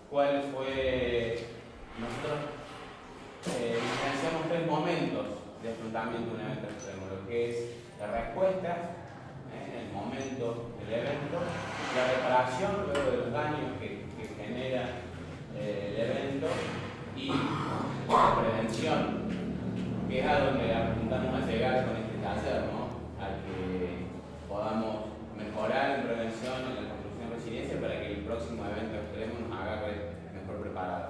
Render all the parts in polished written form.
cuál fue. Nosotros diferenciamos tres momentos de afrontamiento de un evento extremo: lo que es la respuesta, el momento del evento, la reparación luego de los daños que genera el evento, y la prevención, que es a donde apuntamos a llegar con este taller, ¿no? A que podamos mejorar en prevención, en la construcción de resiliencia, para que el próximo evento extremo nos agarre mejor preparado.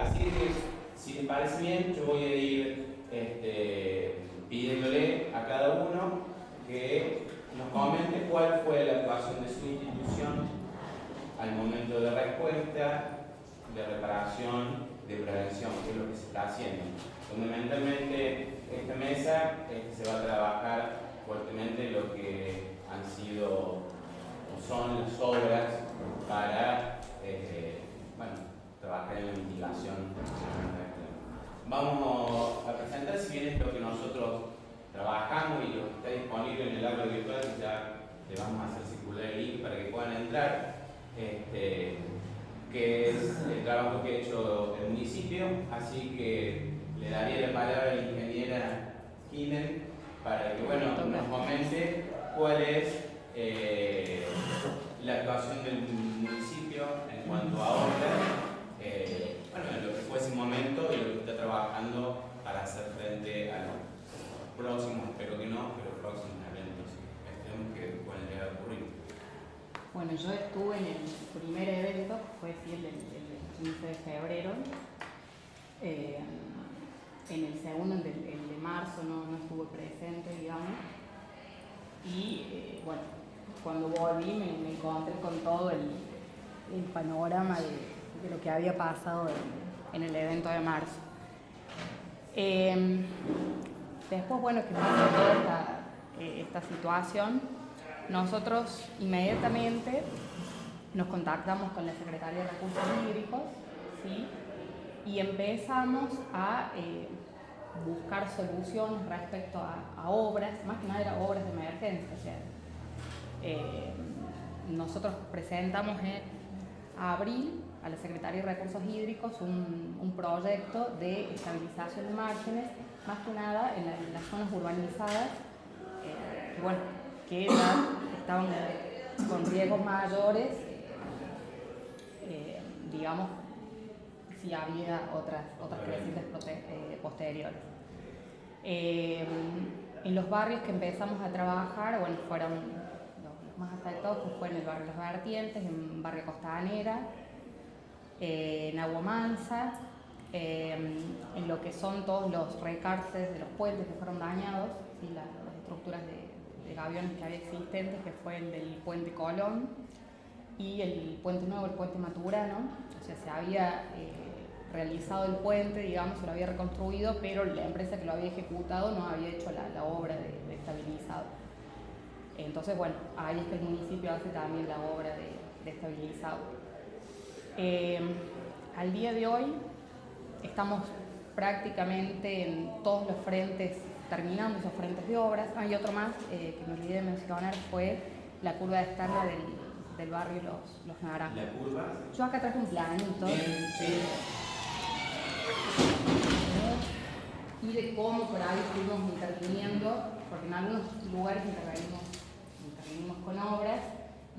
Así que, si les parece bien, yo voy a ir pidiéndole a cada uno que nos comente cuál fue la actuación de su institución al momento de respuesta, de reparación, de prevención, que es lo que se está haciendo. Fundamentalmente, esta mesa se va a trabajar fuertemente lo que han sido o son las obras para trabajar en la mitigación. Vamos a presentar, si bien es lo que nosotros trabajamos y lo que está disponible en el aula virtual, ya le vamos a hacer circular el link para que puedan entrar, que es el trabajo que ha hecho el municipio. Así que le daría la palabra a la ingeniera Kinen para que nos comente cuál es la actuación del municipio en cuanto a obras, en lo que fue ese momento y lo que está trabajando para hacer frente a los próximos, espero que no, pero próximos eventos extremos que pueden llegar a ocurrir. Bueno, yo estuve en el primer evento, que fue el del 15 de febrero. En el segundo, el de marzo, no estuve presente, digamos. Y cuando volví me encontré con todo el panorama de lo que había pasado en el evento de marzo. Después, que pasó toda esta situación, nosotros inmediatamente nos contactamos con la Secretaría de Recursos Hídricos, ¿sí? Y empezamos a buscar soluciones respecto a obras, más que nada eran obras de emergencia. O sea, nosotros presentamos en abril a la Secretaría de Recursos Hídricos un proyecto de estabilización de márgenes, más que nada en las zonas urbanizadas, que ya estaban con riesgos mayores, digamos, si había otras crecientes posteriores. En los barrios que empezamos a trabajar, fueron los más afectados, que fue en el barrio Las Vertientes, en barrio Costanera, en Agua Mansa, en lo que son todos los recarces de los puentes que fueron dañados, ¿sí? Las estructuras de gaviones que había existentes, que fue el del puente Colón y el puente nuevo, el puente Maturano. O sea, se había realizado el puente, digamos, se lo había reconstruido, pero la empresa que lo había ejecutado no había hecho la obra de estabilizado. Entonces, ahí es que el municipio hace también la obra de estabilizado. Al día de hoy estamos prácticamente en todos los frentes, terminando esos frentes de obras. Hay otro más que me olvidé de mencionar, fue la curva externa del barrio Los Naranjos. ¿La curva? Yo acá traje un planito. Sí. Y de cómo por ahí fuimos interviniendo, porque en algunos lugares intervenimos con obras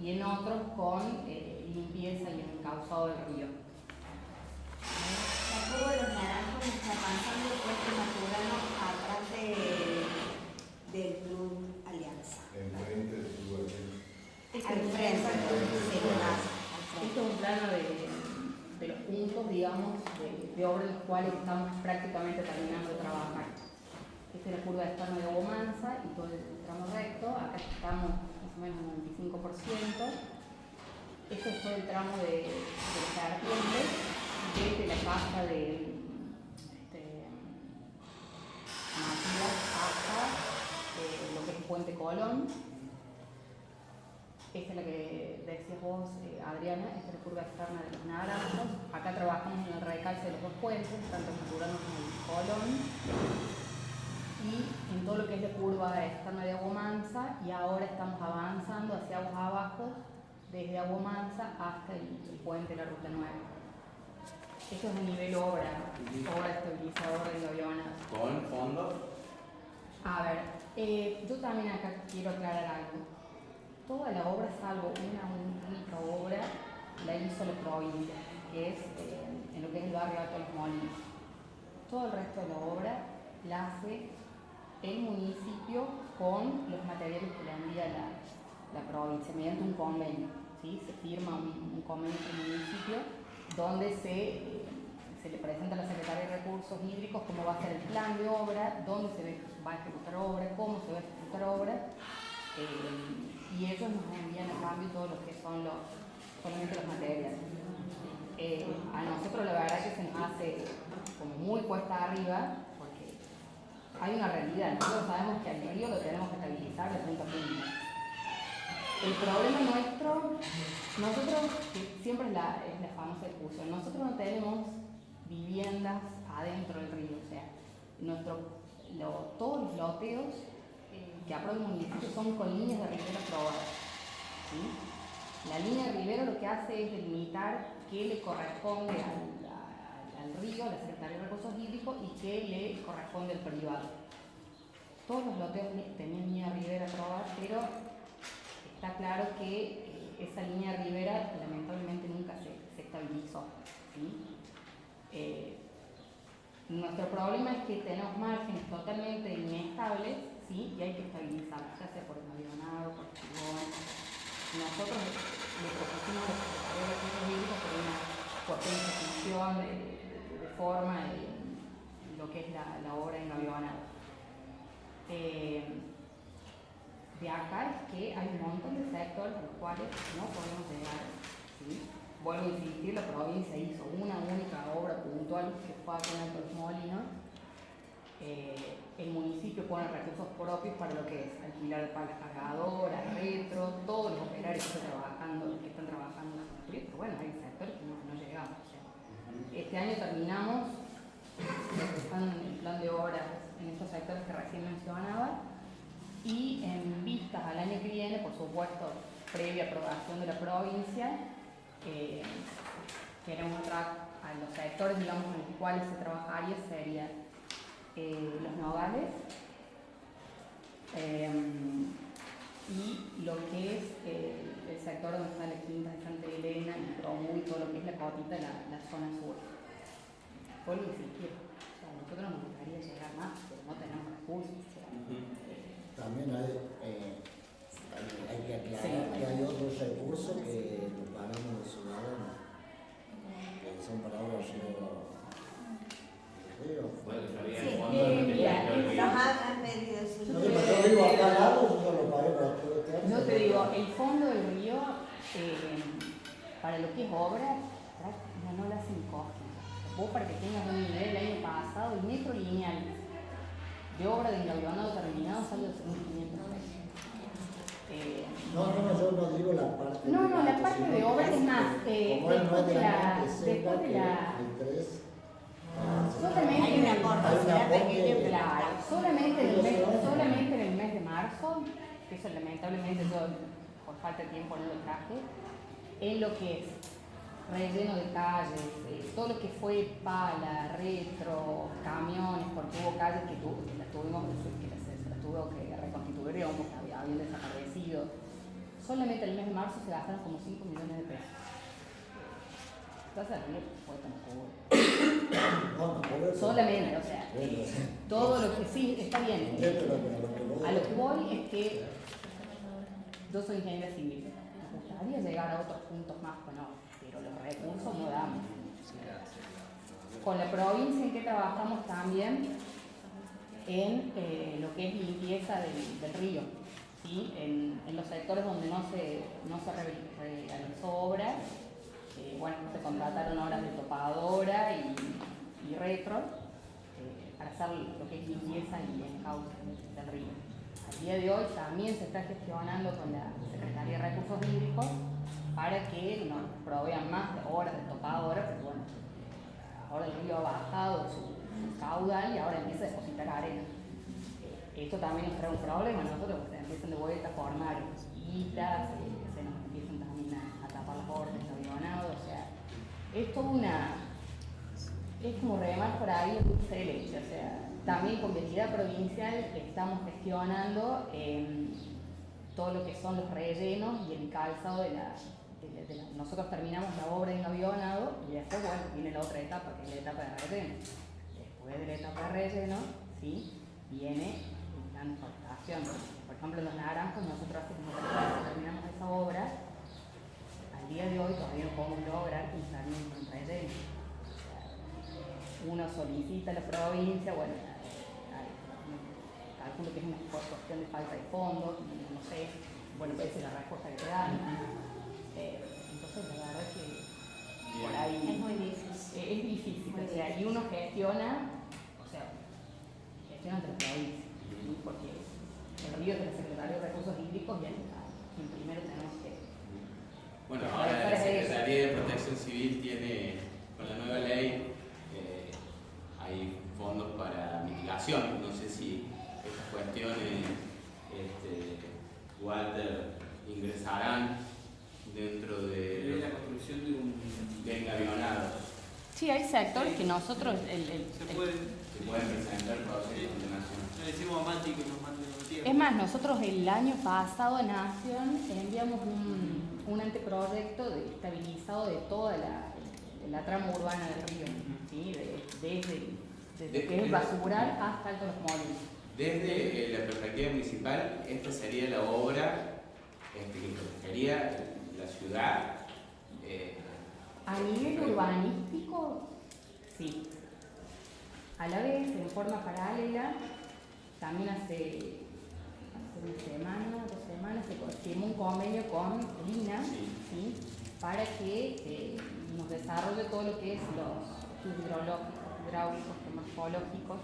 y en otros con limpieza y encauzado del río. La curva de Los Naranjos está pasando el puente Maturano atrás del Club Alianza. Enfrente del Club Alianza. Al frente. Esto es un plano de los puntos, digamos, de obras en los cuales estamos prácticamente terminando de trabajar. Esta es la curva externa de Agua Mansa y todo el tramo recto. Acá estamos más o menos en un 25%. Este es todo el tramo de los vertientes, desde la casa de Matías hasta lo que es el puente Colón. Esta es la que decías vos, Adriana, esta es la curva externa de Los Naranjos. Acá trabajamos en el recalce de los dos puentes, tanto en Maturano como en Colón. Y en todo lo que es la curva externa de Agua Mansa, y ahora estamos avanzando hacia aguas abajo desde Agua Mansa hasta el puente de la Ruta 9. Esto es a nivel obra estabilizadora de Gaviona. ¿Con fondos? A ver, yo también acá quiero aclarar algo. Toda la obra, salvo una única obra, la hizo la provincia, que es en lo que es el barrio Alto Los Molinos. Todo el resto de la obra la hace el municipio con los materiales que le envía la provincia, mediante un convenio. ¿Sí? Se firma un convenio con el municipio donde se le presenta a la Secretaría de Recursos Hídricos cómo va a ser el plan de obra, dónde se va a ejecutar obra, cómo se va a ejecutar obra, y ellos nos envían a cambio todo lo que son solamente los materiales. A nosotros la verdad que se nos hace como muy cuesta arriba, porque hay una realidad. Nosotros sabemos que al río lo tenemos que estabilizar de punto a punto. El problema nuestro, nosotros, que siempre es la famosa discusión, nosotros no tenemos viviendas adentro del río, o sea, todos los loteos que aprueba el municipio son con líneas de ribera aprobadas. ¿Sí? La línea de ribera lo que hace es delimitar qué le corresponde al río, a la Secretaría de Recursos Hídricos, y qué le corresponde al privado. Todos los loteos tenían línea de ribera aprobada, pero está claro que esa línea de ribera lamentablemente nunca se estabilizó. ¿Sí? Nuestro problema es que tenemos márgenes totalmente inestables, ¿sí? Y hay que estabilizarlos, ya sea por el avionado, por el chigón. Nosotros le propusimos a la Secretaría de Recursos Hídricos por una potenciación de forma en lo que es la obra en avionado. De acá es que hay un montón de sectores a los cuales no podemos llegar. ¿Sí? Vuelvo a insistir, la provincia hizo una única obra puntual que fue acá en Alto Los Molinos. El municipio pone recursos propios para lo que es alquilar palas cargadoras, retro, todos los operarios que están trabajando en la construcción, pero bueno, hay sectores que no llegamos. O sea, este año terminamos están en el plan de obras en estos sectores que recién mencionaba, y en vistas al año que viene, por supuesto, previa aprobación de la provincia, queremos entrar a los sectores, digamos, en los cuales se trabajaría, sería los nogales, y lo que es el sector donde está la Quinta de Santa Elena, y Promu, y todo lo que es la cotita, la zona sur. Vuelvo a insistir, o sea, a nosotros nos gustaría llegar más, pero no tenemos recursos. O sea, también hay que aclarar sí, que hay otros recursos que los pagamos los ciudadanos, que son para obras Bueno, sabía Sí, el fondo de mira, Los han pedido su No, yo vivo acá al lado, yo lo pagué para todo este año. no te digo, el fondo del río, para lo que es obra, no lo hacen costo. Vos, para que tengas un nivel, el año pasado, el metro lineal de obra de engavionado terminado sale 2.500 pesos. No, yo no digo la parte. No, la gasto, parte sino de obra que es más. como él no es de la Después de la. Hay un aporte, Hay un será aporte, pequeño, pero Claro, solamente en el mes de marzo, que eso lamentablemente yo por falta de tiempo no lo traje, en lo que es relleno de calles, todo lo que fue pala, retro, camiones, porque hubo calles que las tuvo que reconstituir, digamos, porque habían desaparecido. Solamente el mes de marzo se gastaron como 5 millones de pesos. Entonces, fue como solamente, o sea, todo lo que sí está bien. A lo que voy es que yo soy ingeniera civil. Me gustaría llegar a otros puntos más, bueno, pero los recursos no damos. Con la provincia en que trabajamos también en lo que es limpieza del río, ¿sí? En los sectores donde no se realizó obra. Bueno, se contrataron obras de topadora y retro para hacer lo que es limpieza y encauce del río. Al día de hoy también se está gestionando con la Secretaría de Recursos Hídricos para que nos provean más de obras de topadora, porque bueno, ahora el río ha bajado su caudal y ahora empieza a depositar arena. Esto también nos trae un problema, nosotros se empiezan de vuelta a formar islas, se nos empiezan también a obra de avionado, o sea, es toda una, es como remar por ahí en dulce de leche, o sea, también con Vialidad Provincial estamos gestionando todo lo que son los rellenos y el calzado nosotros terminamos la obra en avionado y después, bueno, viene la otra etapa, que es la etapa de relleno. Después de la etapa de relleno, ¿sí? Viene la transportación. Por ejemplo, en Los Naranjos, nosotros hace como 3 años terminamos esa obra. Al día de hoy todavía no podemos lograr que termine un relleno. O sea, uno solicita a la provincia, bueno, calculo que es una cuestión de falta de fondos, no sé, bueno, esa es la respuesta que te dan. Entonces, la verdad es que por ahí Es muy difícil. es difícil, o sea, y uno gestiona entre las provincias, ¿sí? Porque el río es de la Secretaría de Recursos Hídricos y quien primero tenemos que. Bueno, ahora la Secretaría de Protección Civil tiene, con la nueva ley, hay fondos para mitigación. No sé si estas cuestiones, Walter, ingresarán dentro de la construcción de un avionado. Sí, hay sectores que nosotros. se pueden presentar procesos de nación. le decimos a Mati que nos mande los tiempos. Es más, nosotros el año pasado en Nación enviamos un anteproyecto estabilizado de toda la trama urbana del río, ¿sí? Desde que es el basural hasta Alto Los Molinos. Desde la perspectiva municipal, esta sería la obra que protegería la ciudad. A nivel urbanístico, sí. A la vez, en forma paralela, también hace una semana, 2 semanas, se firmó un convenio con Lina, ¿sí? Para que nos desarrolle todo lo que es los estudios hidrológicos, hidráulicos, morfológicos,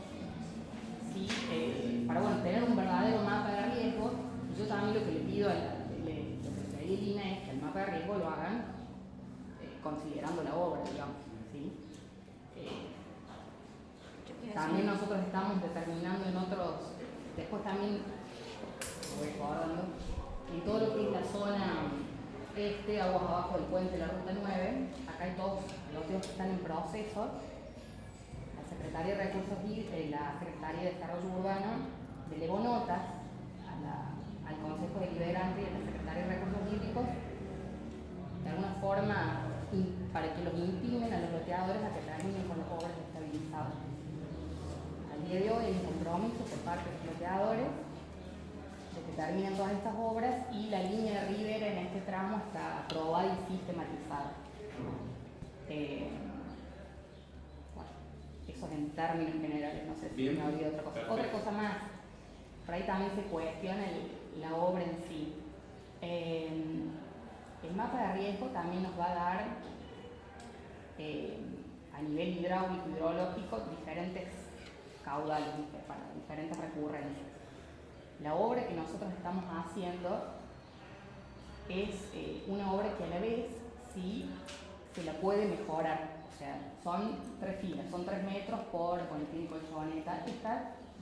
¿sí? Para tener un verdadero mapa de riesgo. Yo también lo que le pido a la Secretaría de Lina es que el mapa de riesgo lo hagan considerando la obra, digamos, ¿sí? También nosotros estamos determinando en otros, después también, voy recordando, en todo lo que es la zona aguas abajo del puente de la Ruta 9, acá hay todos los que están en proceso. La Secretaría de Recursos Hídricos, la Secretaría de Desarrollo Urbano, delegó notas al Consejo Deliberante y a la Secretaría de Recursos Hídricos, de alguna forma, para que los intimen a los loteadores a que terminen con las obras estabilizadas. Al día de hoy hay un compromiso por parte de los loteadores de que terminen todas estas obras y la línea de Rivera en este tramo está aprobada y sistematizada. Eso es en términos generales, no sé si me olvidé otra cosa. Perfecto. Otra cosa más, por ahí también se cuestiona la obra en sí. El mapa de riesgo también nos va a dar, a nivel hidráulico, hidrológico, diferentes caudales para diferentes recurrencias. La obra que nosotros estamos haciendo es una obra que a la vez sí se la puede mejorar. O sea, son 3 filas, son 3 metros por tiene colchoneta.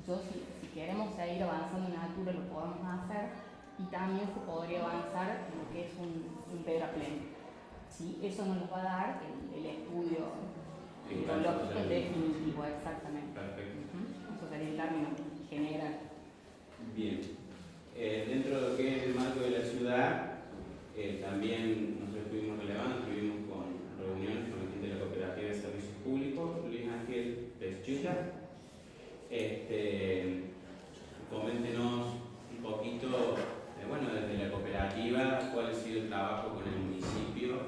Yo si queremos seguir avanzando en altura lo podemos hacer. Y también se podría avanzar en lo que es un pedraplén. ¿Sí? Eso nos lo va a dar el estudio hidrológico definitivo, exactamente. Perfecto. Eso sería el término general. Bien. Dentro de lo que es el marco de la ciudad, también nosotros estuvimos relevando, estuvimos con reuniones con la gente de la Cooperativa de Servicios Públicos, Luis Ángel Peschuta. Coméntenos un poquito, desde la cooperativa, cuál ha sido el trabajo con el municipio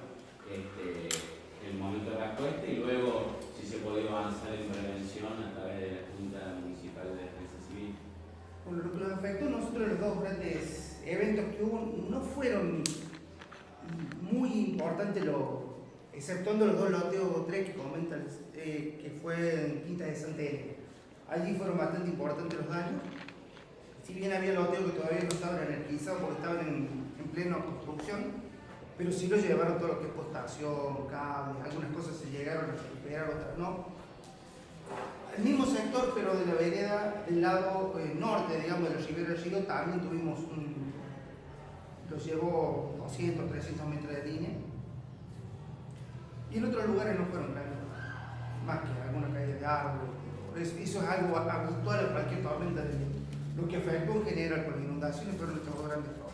en el momento de respuesta y luego si se ha podido avanzar en prevención a través de la Junta Municipal de Defensa Civil. Bueno, lo que nos afectó a nosotros los 2 grandes eventos que hubo no fueron muy importantes, exceptuando los 2 loteos o 3 que comentan, que fue en Quinta de Santa Elena. Allí fueron bastante importantes los daños. Si bien había loteos que todavía no estaban energizados porque estaban en plena construcción, pero sí lo llevaron todo lo que es postación, cables, algunas cosas se llegaron a recuperar, otras no. El mismo sector, pero de la vereda del lado norte, digamos, de la Ribera del Río, también tuvimos lo llevó 200, 300 metros de línea. Y en otros lugares no fueron grandes, más que alguna caída de árbol. Eso es algo habitual a cualquier tormenta del niño. Lo que afectó en general con las inundaciones fueron estos dos grandes problemas.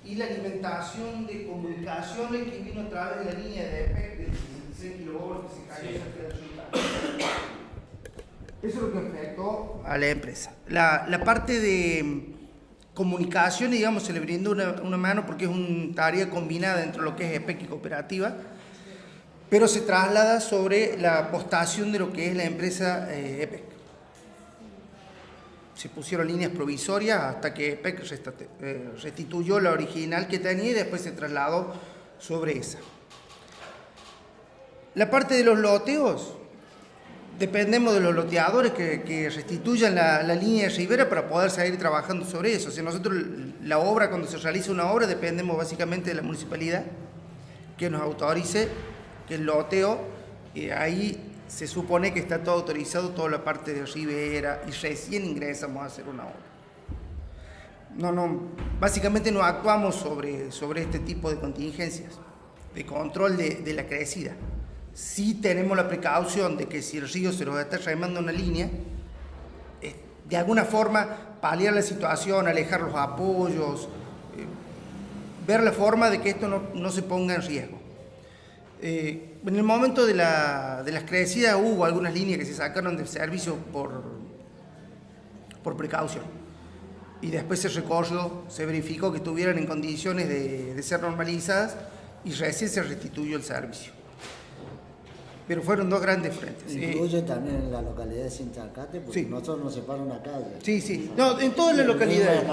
Y la alimentación de comunicaciones que vino a través de la línea de EPEC de 16 kilovoltios que se cayó cerca del Sultán. Eso es lo que afectó a la empresa. La parte de comunicación, digamos, se le brindó una mano porque es una tarea combinada entre lo que es EPEC y cooperativa, pero se traslada sobre la postación de lo que es la empresa EPEC. Se pusieron líneas provisorias hasta que EPEC restituyó la original que tenía y después se trasladó sobre esa. La parte de los loteos, dependemos de los loteadores que restituyan la línea de ribera para poder seguir trabajando sobre eso. O sea, nosotros la obra, cuando se realiza una obra, dependemos básicamente de la municipalidad que nos autorice que el loteo, ahí se supone que está todo autorizado, toda la parte de ribera, y recién ingresamos a hacer una obra. Básicamente no actuamos sobre este tipo de contingencias, de control de la crecida. Sí tenemos la precaución de que si el río se nos está remando una línea, de alguna forma paliar la situación, alejar los apoyos, ver la forma de que esto no se ponga en riesgo. En el momento de las crecidas hubo algunas líneas que se sacaron de servicio por precaución. Y después se recorrió, se verificó que estuvieran en condiciones de ser normalizadas y recién se restituyó el servicio. Pero fueron dos grandes frentes. Incluye también la localidad de Sinchacate, porque sí. nosotros nos separa una calle. Sí. No, en todas las localidades.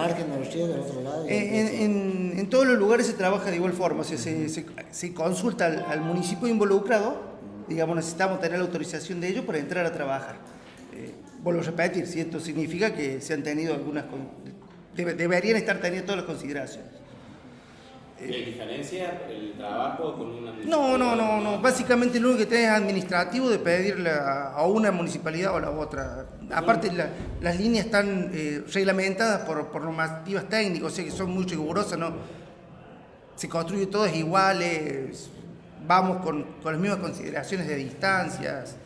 En todos los lugares se trabaja de igual forma. O sea, se consulta al municipio involucrado, digamos, necesitamos tener la autorización de ellos para entrar a trabajar. Vuelvo a repetir, si esto significa que se han tenido deberían estar teniendo todas las consideraciones. ¿Hay diferencia el trabajo con una municipalidad? No. Básicamente lo único que tenés es administrativo de pedirle a una municipalidad o a la otra. Aparte, las líneas están reglamentadas por normativas técnicas, o sea que son muy rigurosas, ¿no? Se construye todas iguales, vamos con las mismas consideraciones de distancias.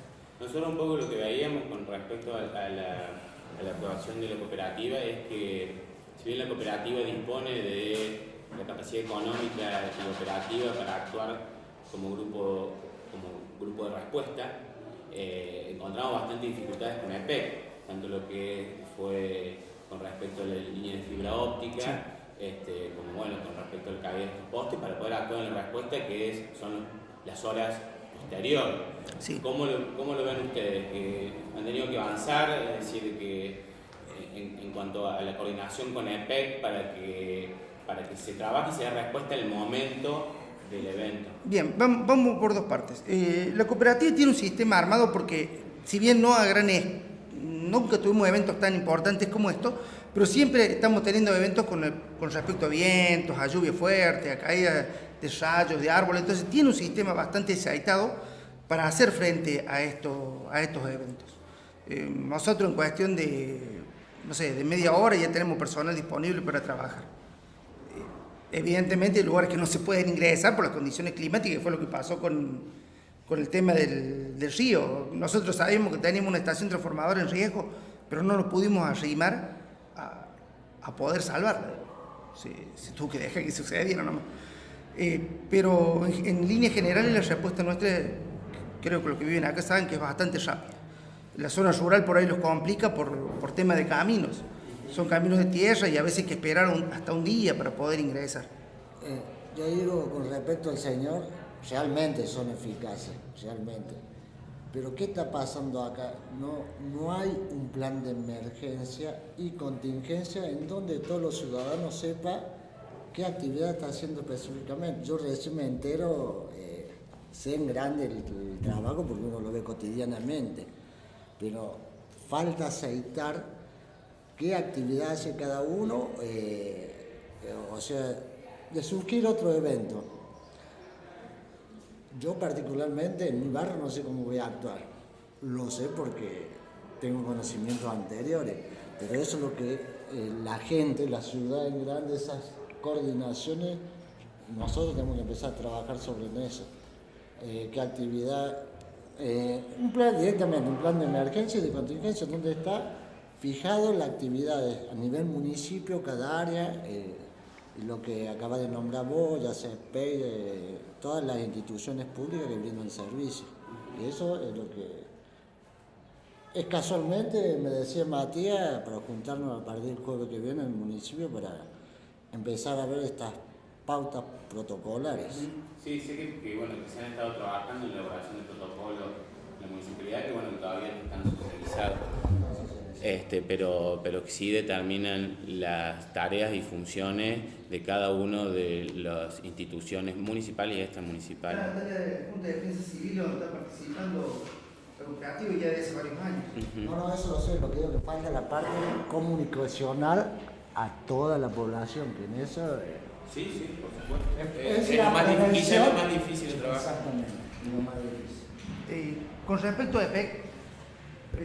Nosotros un poco lo que veíamos con respecto a la aprobación de la cooperativa es que, si bien la cooperativa dispone de la capacidad económica y operativa para actuar como grupo de respuesta, encontramos bastantes dificultades con EPEC, tanto lo que fue con respecto a la línea de fibra óptica, sí. Como con respecto al cableado de estos postes, para poder actuar en la respuesta son las horas posteriores. Sí. ¿Cómo lo ven ustedes? ¿Han tenido que avanzar? Es decir, que en cuanto a la coordinación con EPEC para que se trabaje y se dé respuesta al momento del evento. Bien, vamos por dos partes. La cooperativa tiene un sistema armado porque, si bien no a nunca tuvimos eventos tan importantes como estos, pero siempre estamos teniendo eventos con respecto a vientos, a lluvia fuerte, a caída de rayos, de árboles. Entonces tiene un sistema bastante aceitado para hacer frente a estos eventos. Nosotros en cuestión de media hora ya tenemos personal disponible para trabajar. Evidentemente hay lugares que no se pueden ingresar por las condiciones climáticas, que fue lo que pasó con el tema del río. Nosotros sabemos que teníamos una estación transformadora en riesgo, pero no nos pudimos arrimar a poder salvarla. Se tuvo que dejar que sucediera nomás. Pero en líneas generales la respuesta nuestra, creo que los que viven acá saben que es bastante rápida. La zona rural por ahí los complica por tema de caminos. Son caminos de tierra y a veces hay que esperar hasta un día para poder ingresar. Yo digo, con respecto al señor, realmente son eficaces, realmente. Pero ¿qué está pasando acá? No hay un plan de emergencia y contingencia en donde todos los ciudadanos sepan qué actividad está haciendo específicamente. Yo recién me entero, sé en grande el trabajo porque uno lo ve cotidianamente, pero falta aceitar qué actividad hace cada uno, o sea, de surgir otro evento. Yo particularmente en mi barrio no sé cómo voy a actuar, lo sé porque tengo conocimientos anteriores, pero eso es lo que la gente, la ciudad en grande, esas coordinaciones, nosotros tenemos que empezar a trabajar sobre eso. qué actividad, un plan directamente, un plan de emergencia y de contingencia donde está fijado las actividades a nivel municipio, cada área, y lo que acaba de nombrar vos, ya sea PEI, todas las instituciones públicas que brindan servicios. Y eso es lo que es casualmente, me decía Matías, para juntarnos a partir del jueves que viene en el municipio para empezar a ver estas pautas protocolares. Sí, sé que, bueno, que se han estado trabajando en la elaboración de protocolos en la municipalidad, que bueno, que todavía no están socializados, pero que sí determinan las tareas y funciones de cada uno de las instituciones municipales y extramunicipales. La tarea de la Junta de Defensa Civil donde está participando el operativo ya de hace varios años. No, eso lo sé, lo que digo que falta la parte comunicacional a toda la población, que en eso... Sí, por supuesto. Es Es la lo más difícil, prevención. quizás lo más difícil de trabajar. Exactamente, lo más difícil. Con respecto a EPEC,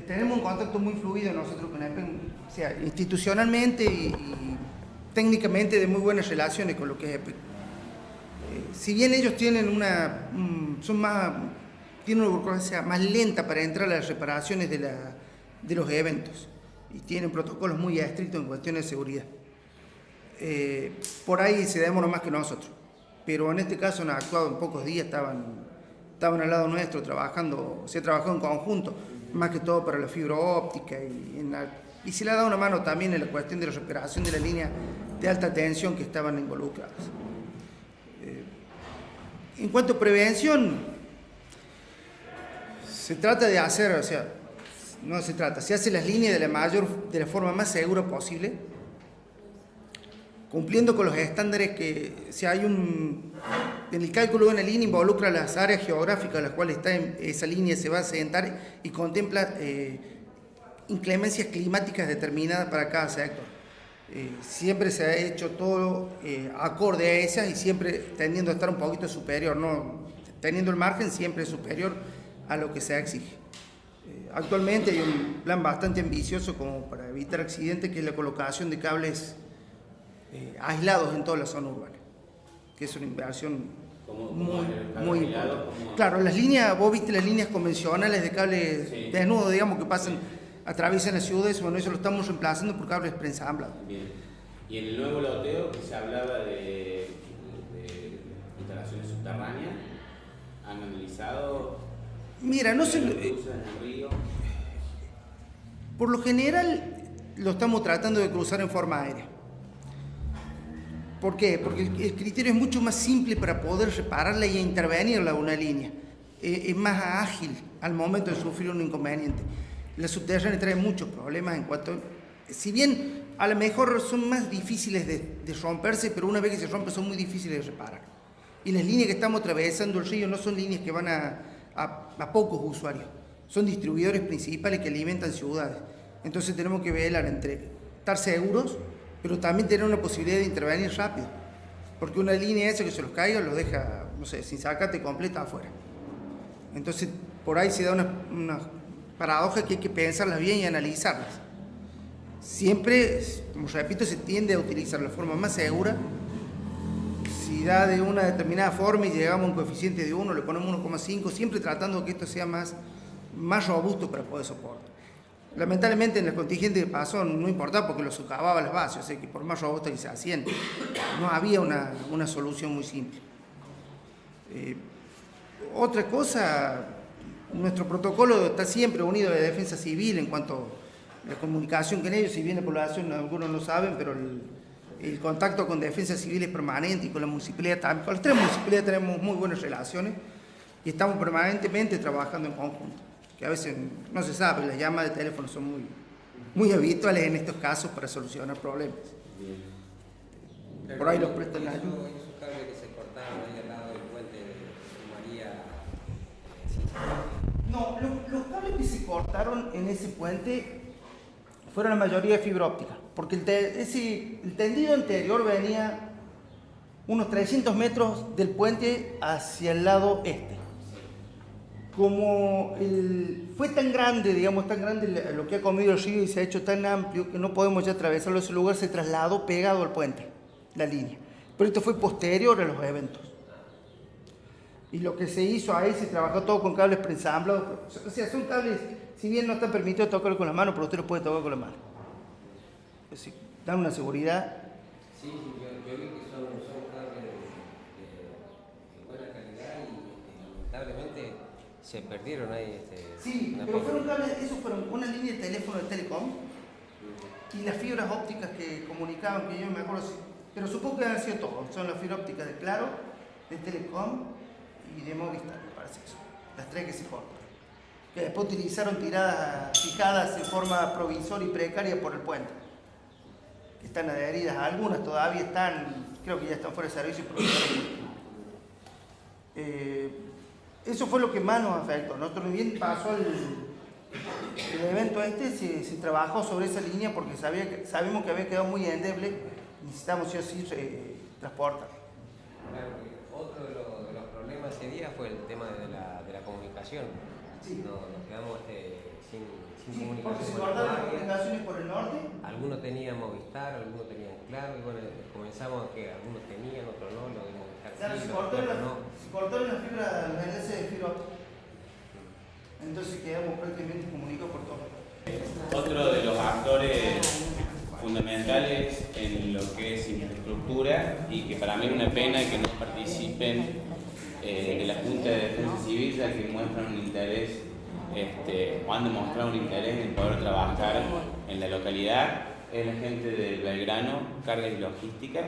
tenemos un contacto muy fluido nosotros con EPEC, o sea, institucionalmente y técnicamente de muy buenas relaciones con lo que es EPEC. Si bien ellos tienen tienen una burocracia más lenta para entrar a las reparaciones de los eventos y tienen protocolos muy estrictos en cuestiones de seguridad. Por ahí se demoran más que nosotros, pero en este caso han actuado en pocos días, estaban al lado nuestro trabajando, se ha trabajado en conjunto, más que todo para la fibra óptica y se le ha dado una mano también en la cuestión de la recuperación de la línea de alta tensión que estaban involucradas. En cuanto a prevención, se trata de hacer, o sea, no se trata, se hace las líneas de la forma más segura posible, cumpliendo con los estándares que si hay en el cálculo de una línea involucra las áreas geográficas en las cuales esa línea se va a sentar y contempla inclemencias climáticas determinadas para cada sector. Siempre se ha hecho todo acorde a esas y siempre tendiendo a estar un poquito superior, no teniendo el margen siempre superior a lo que se exige. Actualmente hay un plan bastante ambicioso como para evitar accidentes, que es la colocación de cables aislados en toda la zona urbana, que es una inversión muy importante. Claro, las líneas, vos viste las líneas convencionales de cables desnudos, digamos, que atraviesan las ciudades, bueno, eso lo estamos reemplazando por cables preensamblados. Bien. Y en el nuevo loteo que se hablaba de instalaciones subterráneas, ¿han analizado? Mira, no sé. ¿Cruza en el río? Por lo general lo estamos tratando de cruzar en forma aérea. ¿Por qué? Porque el criterio es mucho más simple para poder repararla y intervenirla a una línea. Es más ágil al momento de sufrir un inconveniente. La subterránea trae muchos problemas en cuanto... Si bien a lo mejor son más difíciles de romperse, pero una vez que se rompen son muy difíciles de reparar. Y las líneas que estamos atravesando el río no son líneas que van a pocos usuarios. Son distribuidores principales que alimentan ciudades. Entonces tenemos que velar entre estar seguros, pero también tener una posibilidad de intervenir rápido. Porque una línea esa que se los caiga los deja, no sé, sin sacate completa afuera. Entonces por ahí se da una paradoja que hay que pensarlas bien y analizarlas. Siempre, como repito, se tiende a utilizar la forma más segura. Si da de una determinada forma y llegamos a un coeficiente de 1, le ponemos 1,5, siempre tratando que esto sea más robusto para poder soportar. Lamentablemente en el contingente que pasó no importaba porque lo socavaba las bases, o sea que por más robusta que se hacían, no había una solución muy simple. Otra cosa, nuestro protocolo está siempre unido a la defensa civil en cuanto a la comunicación con ellos, si bien la población, algunos no saben, pero el contacto con defensa civil es permanente y con la municipalidad también. Con las tres municipalidades tenemos muy buenas relaciones y estamos permanentemente trabajando en conjunto, que a veces no se sabe, las llamadas de teléfono son muy habituales en estos casos para solucionar problemas. Por ahí los prestan la ayuda. Esos cables que se cortaron ahí al lado del puente de María. No, los cables que se cortaron en ese puente fueron la mayoría de fibra óptica, porque el tendido anterior venía unos 300 metros del puente hacia el lado este. Como fue tan grande, digamos, tan grande lo que ha comido el río y se ha hecho tan amplio que no podemos ya atravesarlo, ese lugar se trasladó pegado al puente, la línea. Pero esto fue posterior a los eventos. Y lo que se hizo ahí, se trabajó todo con cables preensamblados. O sea, son cables, si bien no está permitido tocarlo con la mano, pero usted lo puede tocar con la mano. Es decir, dan una seguridad. Sí, yo vi que son cables de buena calidad y lamentablemente se perdieron ahí. Sí, pero fueron cables, esos fueron una línea de teléfono de Telecom y las fibras ópticas que comunicaban, que yo me acuerdo, pero supongo que han sido todos. Son las fibras ópticas de Claro, de Telecom y de Movistar, me parece eso. Las tres que se cortan. Que después utilizaron tiradas fijadas en forma provisoria y precaria por el puente. Que están adheridas, algunas todavía están, creo que ya están fuera de servicio. Eso fue lo que más nos afectó. Nosotros bien pasó el evento se trabajó sobre esa línea porque sabemos que había quedado muy endeble, necesitamos sí o sí transportar. Claro, otro de los problemas ese día fue el tema de la comunicación. Sí. Nos quedamos sin Sí, porque comunicación. se con cortaron las nadie. comunicaciones por el norte. Algunos tenían Movistar, algunos tenían Claro, y bueno, comenzamos a que algunos tenían, otros no, lo de Movistar Claro, sí, se los cortaron otros no. las fibras, los enlaces de fibra óptica. Entonces quedamos prácticamente comunicados por todo. Otro de los actores fundamentales en lo que es infraestructura y que para mí es una pena que no participen de la Junta de Defensa Civil, ya que muestran un interés o han demostrado un interés en poder trabajar en la localidad, es la gente del Belgrano, Cargas y Logística.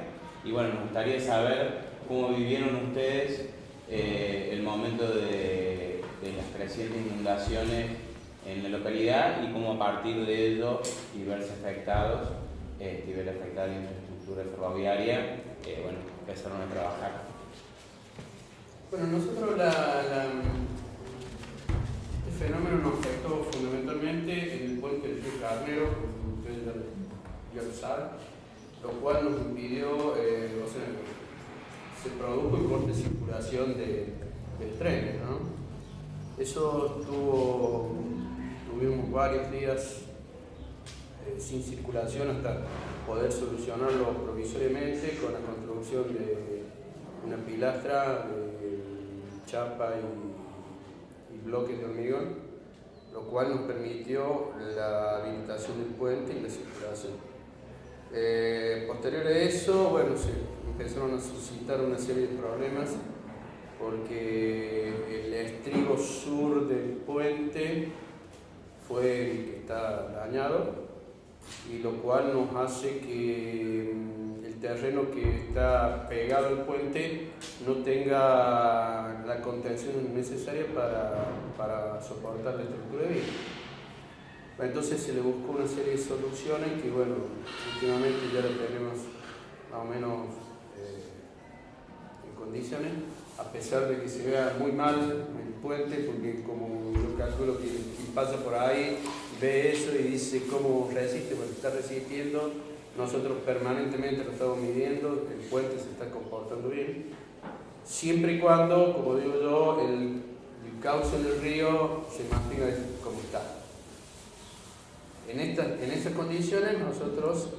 Y bueno, nos gustaría saber cómo vivieron ustedes el momento de las crecientes inundaciones en la localidad y cómo a partir de ello y verse afectados y ver afectada la infraestructura ferroviaria, bueno, empezaron a trabajar. Bueno, nosotros este fenómeno nos afectó fundamentalmente en el puente del Río Carnero, como ustedes ya lo saben, lo cual nos impidió, se produjo un corte de circulación de trenes, ¿no? Eso tuvimos varios días sin circulación hasta poder solucionarlo provisoriamente con la construcción de una pilastra de chapa y bloques de hormigón, lo cual nos permitió la habilitación del puente y la circulación. Posterior a eso, bueno, se empezaron a suscitar una serie de problemas porque el estribo sur del puente fue el que está dañado, y lo cual nos hace que el terreno que está pegado al puente no tenga la contención necesaria para soportar la estructura de vida. Entonces se le buscó una serie de soluciones que, bueno, últimamente ya la tenemos más o menos en condiciones, a pesar de que se vea muy mal el puente, porque como yo calculo que quien pasa por ahí ve eso y dice cómo resiste, porque está resistiendo. Nosotros permanentemente lo estamos midiendo, el puente se está comportando bien, siempre y cuando, como digo yo, el cauce del río se mantenga como está. En estas condiciones nosotros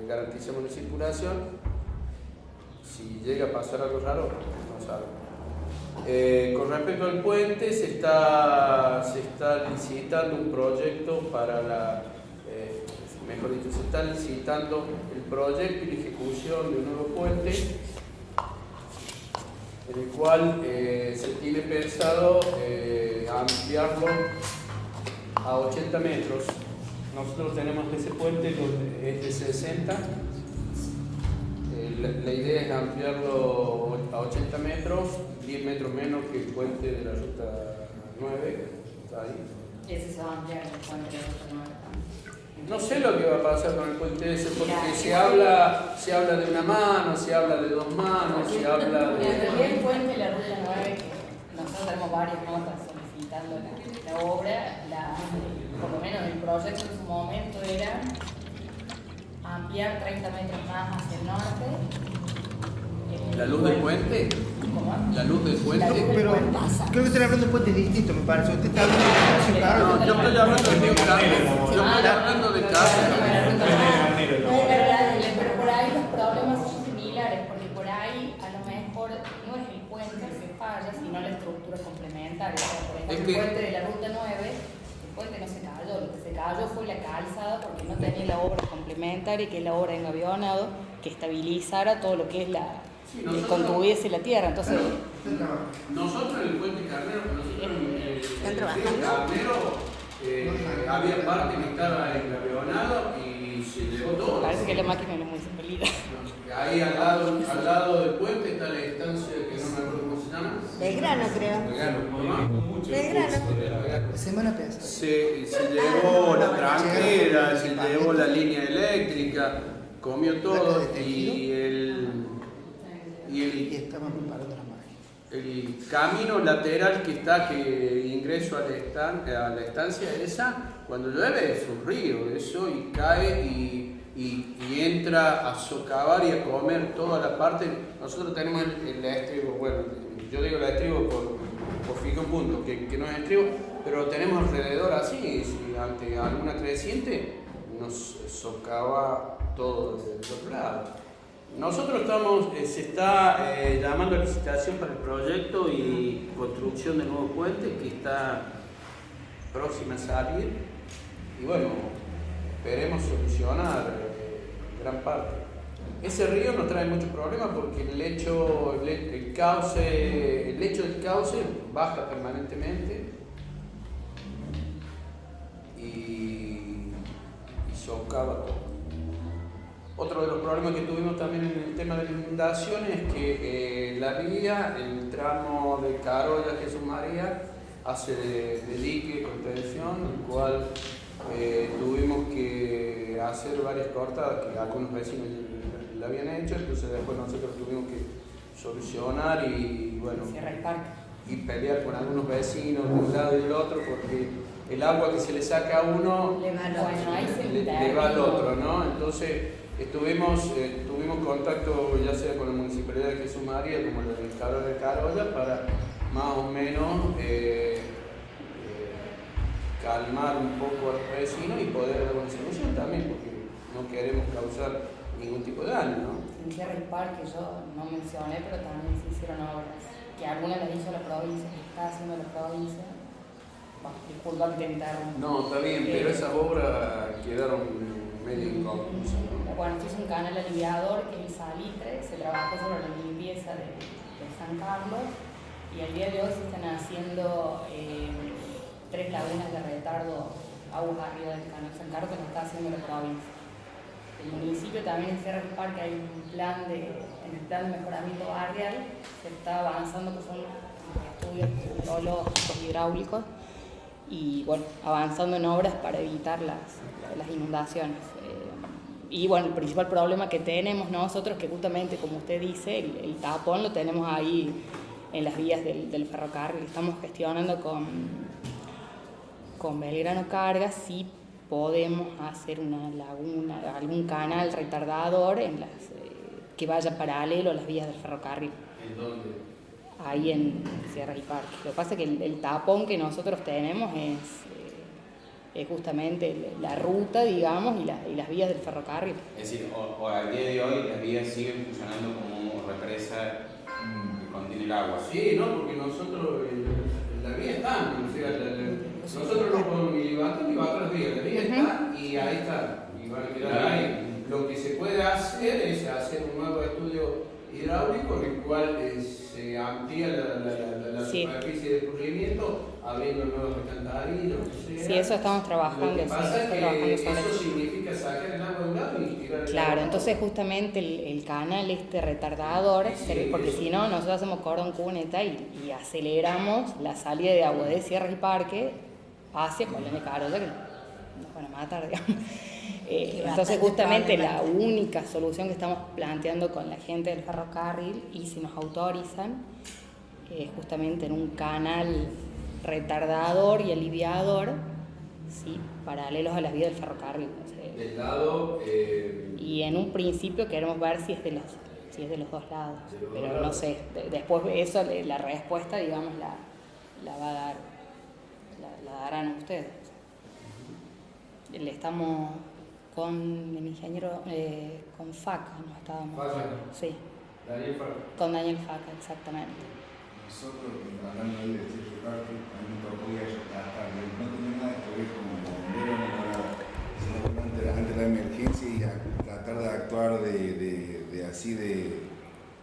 garantizamos la circulación. Si llega a pasar algo raro, no sabemos. Con respecto al puente, se está licitando un proyecto para mejor dicho, se está licitando el proyecto y la ejecución de un nuevo puente, en el cual se tiene pensado ampliarlo a 80 metros. Nosotros tenemos ese puente donde es de 60. La idea es ampliarlo a 80 metros, 10 metros menos que el puente de la ruta 9. Está ahí. Ese se va a ampliar el puente de la ruta 9. No sé lo que va a pasar con el puente ese, porque se habla de una mano, se habla de dos manos, se habla En realidad de... el puente de la ruta 9, que nosotros tenemos varias notas solicitando la obra, por lo menos el proyecto en su momento era ampliar 30 metros más hacia el norte. ¿La luz del puente? ¿Cómo? ¿La luz del puente? La luz del Pero puente. creo que están hablando de puentes distintos, me parece. Usted está hablando de Ignacio Carlos. No, yo estoy hablando de Río Carnero. Yo estoy hablando de Carnero. Pero por ahí los problemas son similares, porque por ahí a lo mejor no es el puente el que falla, sino complementario. O sea, por ejemplo, Es el que- puente de la Ruta 9, el puente no se cayó, lo que se cayó fue la calzada porque no tenía la obra complementaria, que es la obra en Engavionado, que estabilizara todo lo que es Sí, el nosotros- contuviese la tierra. Entonces, Nosotros en el puente Carnero, nosotros en el ¿Están río trabajando? Carnero, había parte que estaba engavionado y se llevó todo. parece que la máquina de la municipalidad. Ahí al lado del puente está la estancia que no me acuerdo cómo se llama. Belgrano, creo. Belgrano. Semana Plaza. Se llevó la tranquera, se llevó la línea eléctrica, comió todo Y estaban preparando las máquinas. el camino lateral que está, que ingreso a la estancia esa, cuando llueve es un río, eso, y cae y entra a socavar y a comer toda la parte. Nosotros tenemos el estribo, bueno, yo digo el estribo por fijo un punto, que no es estribo, pero lo tenemos alrededor así, si ante alguna creciente nos socava todo desde el otro lado. Nosotros se está llamando a licitación para el proyecto y construcción del nuevo puente que está próxima a salir y bueno, esperemos solucionar gran parte. Ese río nos trae muchos problemas porque el lecho del cauce baja permanentemente y socava todo. Otro de los problemas que tuvimos también en el tema de las inundaciones es que la vía, el tramo de Carolla Jesús María, hace de dique contención, el cual tuvimos que hacer varias cortadas que algunos vecinos la habían hecho, entonces después nosotros tuvimos que solucionar y bueno, Cierra el parque. y pelear con algunos vecinos de un lado y del otro porque el agua que se le saca a uno Le va a lo- Bueno, ahí se le va al otro, ¿no? Entonces tuvimos contacto ya sea con la Municipalidad de Jesús María como la del Caro de Carolla para más o menos calmar un poco a los vecinos y poder dar una solución también, porque no queremos causar ningún tipo de daño, ¿no? En Sierra y Parque yo no mencioné, pero también se hicieron obras, que algunas las hizo la provincia, que está haciendo la provincia. Bueno, disculpa que te interrumpa. No, está bien, pero esas obras quedaron medio inconclusas, ¿no? Bueno, se hizo un canal aliviador que es el Salitre, se trabajó sobre la limpieza de San Carlos y al día de hoy se están haciendo 3 lagunas de retardo aguas arriba del canal San Carlos que lo está haciendo la provincia. El municipio también en Sierra del Parque hay un plan en el plan de mejoramiento barrial, se está avanzando que son estudios hidrológicos, hidráulicos y bueno, avanzando en obras para evitar las inundaciones. Y bueno, el principal problema que tenemos nosotros, que justamente como usted dice, el tapón lo tenemos ahí en las vías del ferrocarril. Estamos gestionando con Belgrano Cargas si podemos hacer una laguna, algún canal retardador que vaya paralelo a las vías del ferrocarril. ¿En dónde? Ahí en Sierra y Parque. Lo que pasa es que el tapón que nosotros tenemos es justamente la ruta, digamos, y las vías del ferrocarril. Es decir, o al día de hoy las vías siguen funcionando como represa que contiene el agua. Sí, no, porque nosotros, la vía está, o sea, nosotros no podemos ni levantar ni bajar las vías, la vía está y ahí está, y van a quedar ahí. Lo que se puede hacer es hacer un nuevo estudio hidráulico en el cual se amplía la Sí. superficie de escurrimiento, abriendo nuevos alcantarillos, lo que sea. Sí, eso estamos trabajando. Lo que sí, pasa es estoy que trabajando sobre eso eso. significa sacar el agua de un lado y tirar el Claro, agua. entonces justamente el canal retardador, Sí, porque eso. si no, nosotros hacemos cordón cuneta y aceleramos la salida de agua de Sierra y Parque hacia Colonia Carolla, que nos van a matar, digamos. Entonces bastante justamente problema. la única solución que estamos planteando con la gente del ferrocarril, y si nos autorizan, es justamente en un canal retardador y aliviador, ¿sí? Paralelos a las vías del ferrocarril. O sea, Del lado, y en un principio queremos ver si es de los dos lados, De los dos pero no lados. sé, después eso, la respuesta, digamos, la va a dar, la darán ustedes. Le estamos con el ingeniero, con Faca, no estábamos. Faca. Sí, Daniel Farr. con Daniel Faca, exactamente. Nosotros, hablando ahí de Sierra y Parque, así de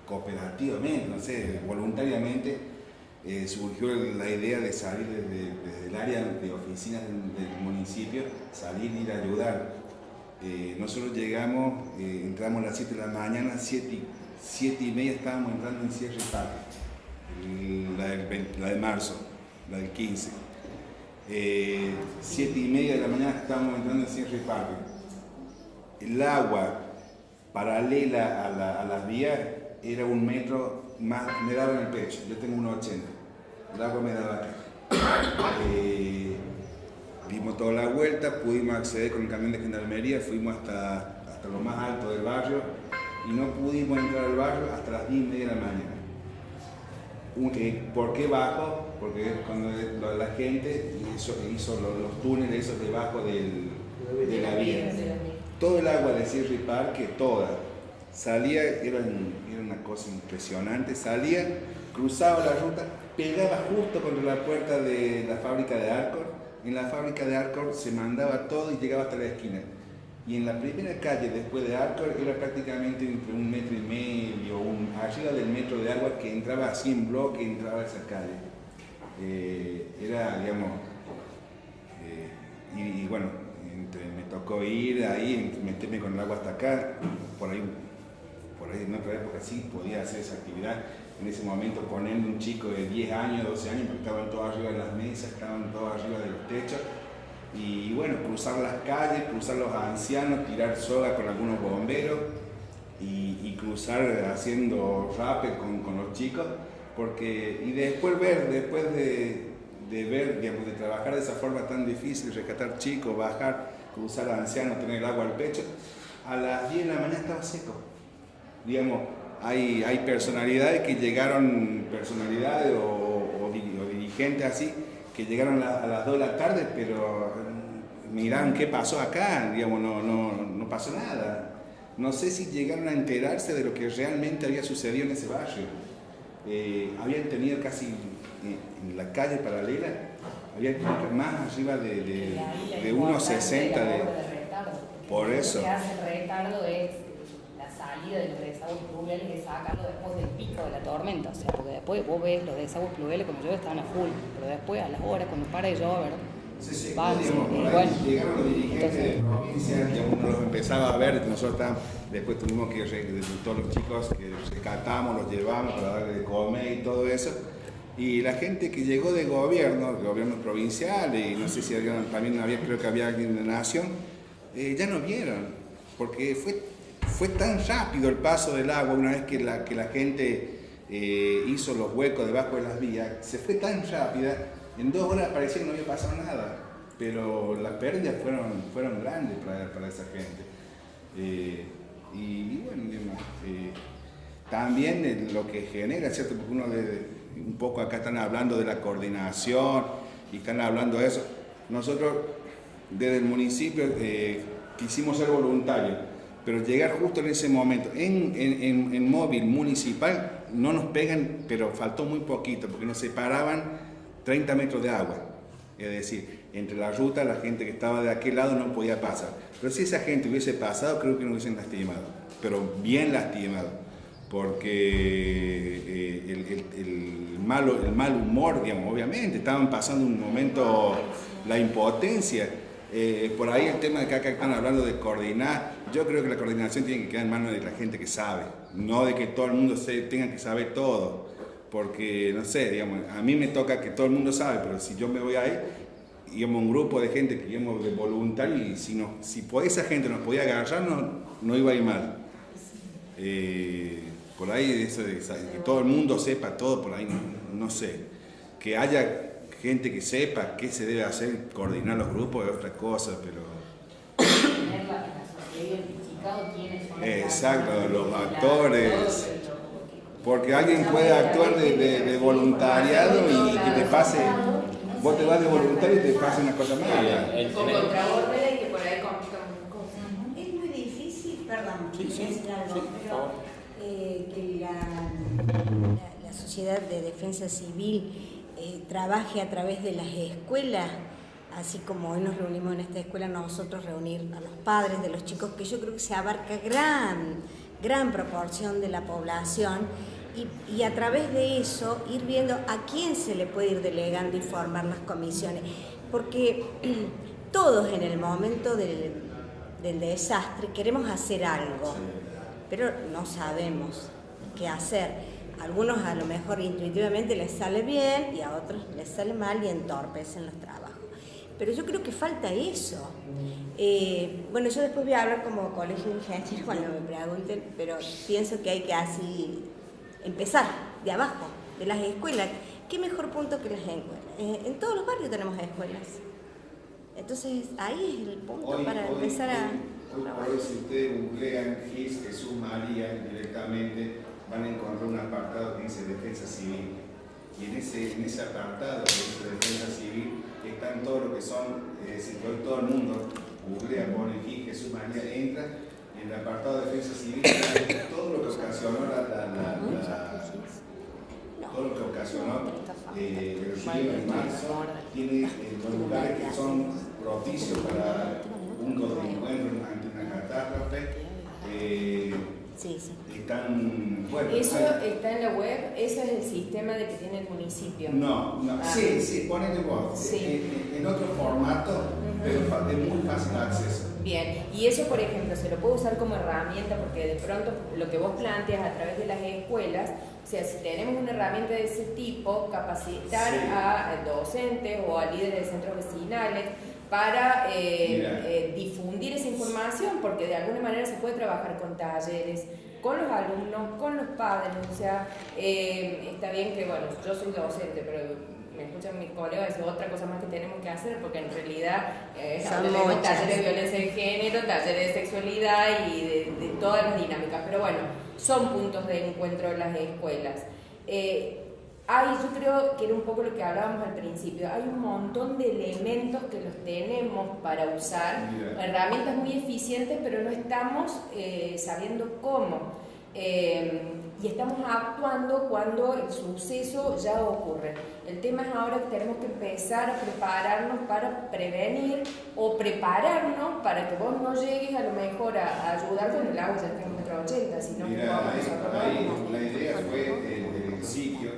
cooperativamente, no sé, voluntariamente, surgió la idea de salir desde el área de oficinas del municipio, salir y ir a ayudar. Nosotros llegamos, entramos a las 7 de la mañana, 7:30 estábamos entrando en Sierra y Parque, la de marzo, la del 15. 7:30 de la mañana estábamos entrando en Sierra y Parque. El agua paralela a las vías era 1 metro más, me daba en el pecho, yo tengo 1,80, el agua me daba acá. Dimos toda la vuelta, pudimos acceder con el camión de gendarmería, fuimos hasta lo más alto del barrio y no pudimos entrar al barrio hasta las 10:30 de la mañana. ¿Por qué bajo? Porque cuando la gente hizo los túneles esos debajo de la vía. Todo el agua de Sierra y Parque, toda, salía, era una cosa impresionante, salía, cruzaba la ruta, pegaba justo contra la puerta de la fábrica de Arcor. En la fábrica de Arcor se mandaba todo y llegaba hasta la esquina. Y en la primera calle después de Arcor era prácticamente entre 1,5 metros, arriba del metro de agua que entraba así en bloque, entraba a esa calle. Era, digamos, y bueno, me tocó ir ahí, meterme con el agua hasta acá, por ahí en otra época sí podía hacer esa actividad. En ese momento poniendo un chico de 10 años, 12 años, porque estaban todos arriba de las mesas, estaban todos arriba de los techos. Y bueno, cruzar las calles, cruzar los ancianos, tirar soga con algunos bomberos y cruzar haciendo rappel con los chicos. Y después de ver, digamos, de trabajar de esa forma tan difícil, rescatar chicos, bajar, cruzar a ancianos, tener el agua al pecho, a las 10 de la mañana estaba seco. Digamos, hay personalidades que llegaron, o dirigentes así, que llegaron a las 2 de la tarde, pero miraron qué pasó acá, digamos, no pasó nada. No sé si llegaron a enterarse de lo que realmente había sucedido en ese barrio. Habían tenido casi en la calle paralela, habían tenido más arriba de 1,60 por eso. Lo que hace el retardo es la salida de los desagües pluviales y sacarlo después del pico de la tormenta. O sea, porque después vos ves los desagües pluviales cuando llueve estaban a full, pero después a las horas cuando para de llover, bueno, llegaron los dirigentes de provincia, ya uno los empezaba a ver, nosotros después tuvimos que todos los chicos que rescatamos, los llevamos para darle de comer y todo eso. Y la gente que llegó de gobiernos provinciales, y no sé si también creo que había alguien de la nación, ya no vieron, porque fue tan rápido el paso del agua una vez que la gente hizo los huecos debajo de las vías, se fue tan rápida, en 2 horas parecía que no había pasado nada, pero las pérdidas fueron grandes para esa gente. Y bueno, también lo que genera, ¿cierto? Porque un poco acá están hablando de la coordinación y están hablando de eso. Nosotros desde el municipio quisimos ser voluntarios, pero llegar justo en ese momento, en móvil municipal, no nos pegan, pero faltó muy poquito, porque nos separaban 30 metros de agua. Es decir, entre la ruta, la gente que estaba de aquel lado no podía pasar. Pero si esa gente hubiese pasado, creo que nos hubiesen lastimado, pero bien lastimado, porque el mal humor, digamos, obviamente, estaban pasando un momento, la impotencia. Por ahí el tema de que acá están hablando de coordinar, yo creo que la coordinación tiene que quedar en manos de la gente que sabe, no de que todo el mundo tenga que saber todo, porque no sé, digamos, a mí me toca que todo el mundo sabe, pero si yo me voy ahí, digamos, un grupo de gente que íbamos de voluntarios, y si esa gente nos podía agarrar, no iba a ir mal. Por ahí eso de que todo el mundo sepa todo, por ahí no sé, que haya gente que sepa qué se debe hacer, coordinar los grupos es otra cosa, pero... Tener la sociedad identificado quiénes son exacto, los actores, porque alguien puede actuar de voluntariado y que te pase, vos te vas de voluntario y te pase una cosa mala. Con contrabordera y que por ahí con cosas. Es muy difícil, perdón, decir algo, pero que la Sociedad de Defensa Civil trabaje a través de las escuelas, así como hoy nos reunimos en esta escuela, nosotros reunir a los padres de los chicos, que yo creo que se abarca gran proporción de la población y a través de eso ir viendo a quién se le puede ir delegando y formar las comisiones. Porque todos en el momento del desastre queremos hacer algo, pero no sabemos qué hacer. A algunos a lo mejor intuitivamente les sale bien y a otros les sale mal y entorpecen los trabajos. Pero yo creo que falta eso. Bueno, yo después voy a hablar como colegio de ingenieros cuando me pregunten, pero pienso que hay que así empezar de abajo, de las escuelas. ¿Qué mejor punto que las escuelas? En todos los barrios tenemos escuelas. Entonces ahí es el punto para empezar a... Hoy, si ustedes googlean GIS Jesús María directamente, van a encontrar un apartado que dice Defensa Civil. Y en ese apartado que dice Defensa Civil están todo lo que son, es decir, que hoy todo el mundo googlea, pone GIS Jesús María, entra en el apartado de Defensa Civil, todo lo que ocasionó todo lo que ocasionó el río en marzo, tiene los lugares que son propicios para puntos de encuentro ante una catástrofe. Están, bueno, eso está en la web, eso es el sistema de que tiene el municipio. No, sí, ponele vos, sí. En otro formato, pero de muy fácil acceso. Bien, y eso por ejemplo se lo puedo usar como herramienta porque de pronto lo que vos planteas a través de las escuelas, o sea, si tenemos una herramienta de ese tipo, capacitar a docentes o a líderes de centros vecinales para difundir esa información, porque de alguna manera se puede trabajar con talleres, con los alumnos, con los padres, o sea, está bien que, bueno, yo soy docente, pero me escuchan mis colegas, es otra cosa más que tenemos que hacer, porque en realidad tenemos talleres de violencia de género, talleres de sexualidad y de todas las dinámicas, pero bueno, son puntos de encuentro en las escuelas. Yo creo que era un poco lo que hablábamos al principio, hay un montón de elementos que los tenemos para usar, herramientas muy eficientes, pero no estamos sabiendo cómo. Y estamos actuando cuando el suceso ya ocurre. El tema es ahora que tenemos que empezar a prepararnos para prevenir o prepararnos para que vos no llegues a lo mejor a ayudar con el agua ya que es 1,80 m, sino que vamos a la idea fue el sitio,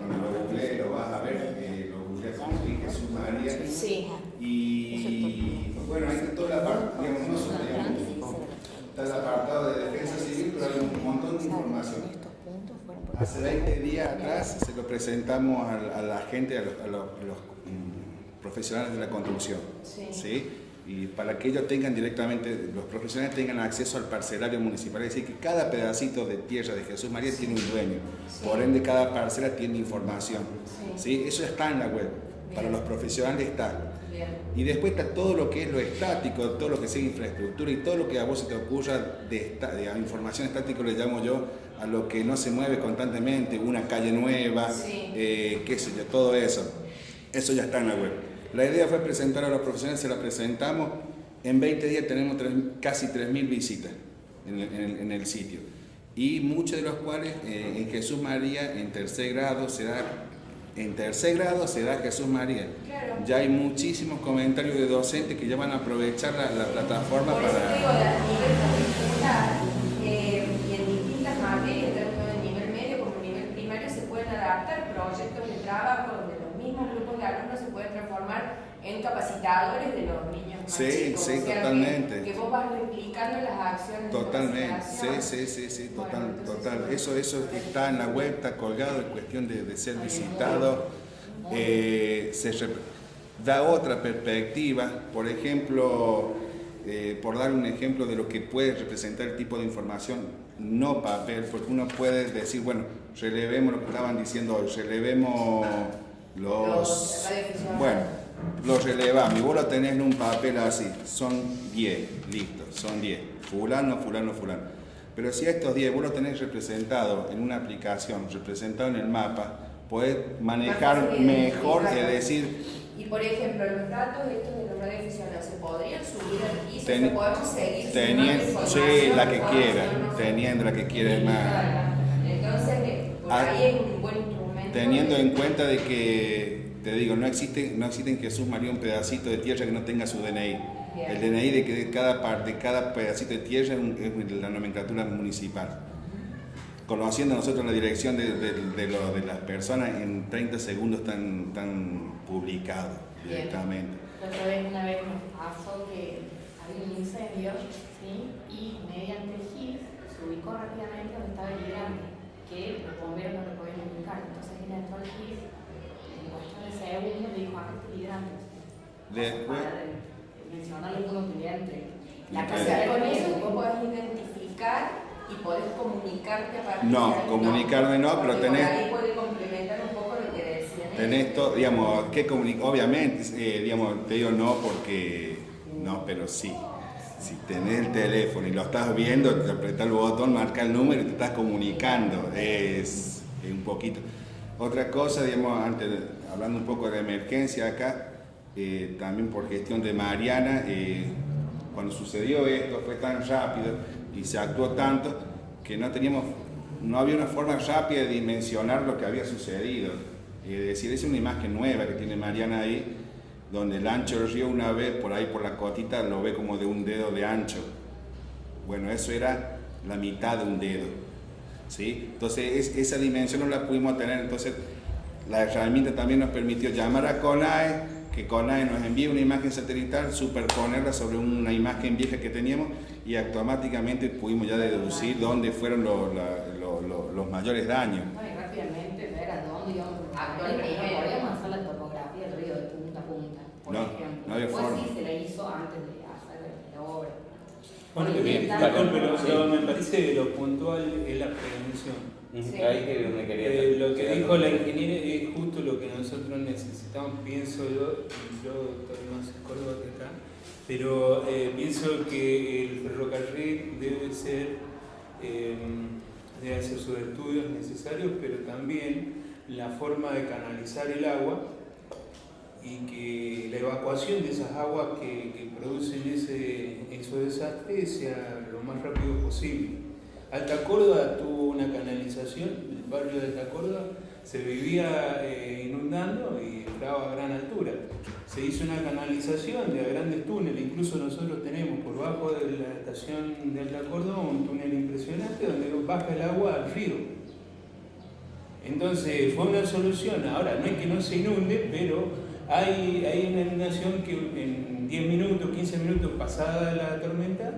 cuando lo googleé lo vas a ver, lo googleé con Jesús María. Sí. Y bueno, ahí está toda la parte, digamos, está el apartado de defensa civil, pero hay un montón de información. Hace 20 días atrás se lo presentamos a la gente, a los profesionales de la construcción. ¿Sí? Y para que ellos tengan directamente, los profesionales tengan acceso al parcelario municipal, es decir, que cada pedacito de tierra de Jesús María tiene un dueño, por ende cada parcela tiene información. ¿Sí? Eso está en la web, para los profesionales está. Y después está todo lo que es lo estático, todo lo que sea infraestructura y todo lo que a vos se te ocurra de información estática, le llamo yo, a lo que no se mueve constantemente, una calle nueva, qué sé yo, todo eso. Eso ya está en la web. La idea fue presentar a los profesionales, se la presentamos, en 20 días tenemos casi 3.000 visitas en el sitio. Y muchos de los cuales en Jesús María, en tercer grado se da Jesús María. Claro. Ya hay muchísimos comentarios de docentes que ya van a aprovechar la plataforma para... Por eso digo, a nivel curricular y en distintas materias, tanto en nivel medio como en nivel primario, se pueden adaptar proyectos de trabajo donde los mismos grupos de alumnos se pueden transformar en capacitadores de los niños más chicos. Sí, totalmente. Que vos vas replicando las acciones. Totalmente, sí, total. Eso está en la web, está colgado, es cuestión de ser visitado. Da otra perspectiva, por ejemplo, por dar un ejemplo de lo que puede representar el tipo de información, no papel, porque uno puede decir, bueno, relevemos lo que estaban diciendo hoy, relevemos los relevamos, y vos lo tenés en un papel así, son 10, listo, son 10, fulano. Pero si a estos 10 vos lo tenés representado en una aplicación, representado en el mapa, podés manejar mejor, es decir... Y por ejemplo, los datos estos de los radioaficionados, ¿se podrían subir aquí? ¿Se podemos seguir teniendo la que quiera más. Entonces, por ahí es un buen instrumento. Teniendo en cuenta de que, te digo, no existe en Jesús María un pedacito de tierra que no tenga su DNI. Bien. El DNI de cada pedacito de tierra es la nomenclatura municipal. Conociendo nosotros la dirección de las personas, en 30 segundos están publicados directamente. Una vez nos pasó que había un incendio, ¿sí? Y mediante el GIS se ubicó rápidamente donde estaba el hidrante, que los bomberos no lo podían ubicar. Entonces él entró al GIS, en cuestión de segundos le dijo, acá está el hidrante. Para mencionarle alguna utilidad entre la O sea, con eso vos podés identificar y podés comunicarte a partir de ahí. No, comunicarme no, pero porque tenés... por ahí puede complementar un poco lo que decían. Tenés todo, digamos, obviamente, digamos, te digo no porque, no, pero sí. Si tenés el teléfono y lo estás viendo, te apretás el botón, marca el número y te estás comunicando, es un poquito. Otra cosa, digamos, hablando un poco de la emergencia acá, también por gestión de Mariana, cuando sucedió esto fue tan rápido y se actuó tanto que no había una forma rápida de dimensionar lo que había sucedido. Es decir, es una imagen nueva que tiene Mariana ahí, donde el ancho del río una vez por ahí por la cotita lo ve como de un dedo de ancho. Bueno, eso era la mitad de un dedo, ¿sí? Entonces esa dimensión no la pudimos tener, entonces la herramienta también nos permitió llamar a CONAE, que CONAE nos envíe una imagen satelital, superponerla sobre una imagen vieja que teníamos y automáticamente pudimos ya deducir dónde fueron los mayores daños. Bueno, y rápidamente ver a dónde íbamos a podíamos hacer la topografía del río de punta a punta, por ejemplo. No había forma. Sí se la hizo antes de hacer la obra. Bueno, pero me parece que lo puntual es la prevención. Sí. Ahí que me quería lo que dijo la ingeniera es justo lo que nosotros necesitamos, pienso yo todavía más psicólogo que acá, pero pienso que el ferrocarril debe hacer sus estudios necesarios, pero también la forma de canalizar el agua y que la evacuación de esas aguas que producen esos desastres sea lo más rápido posible. Alta Córdoba tuvo una canalización, el barrio de Alta Córdoba se vivía inundando y estaba a gran altura. Se hizo una canalización de grandes túneles, incluso nosotros tenemos por bajo de la estación de Alta Córdoba un túnel impresionante donde baja el agua al río. Entonces fue una solución. Ahora no es que no se inunde, pero hay una inundación que en 10 minutos, 15 minutos pasada la tormenta,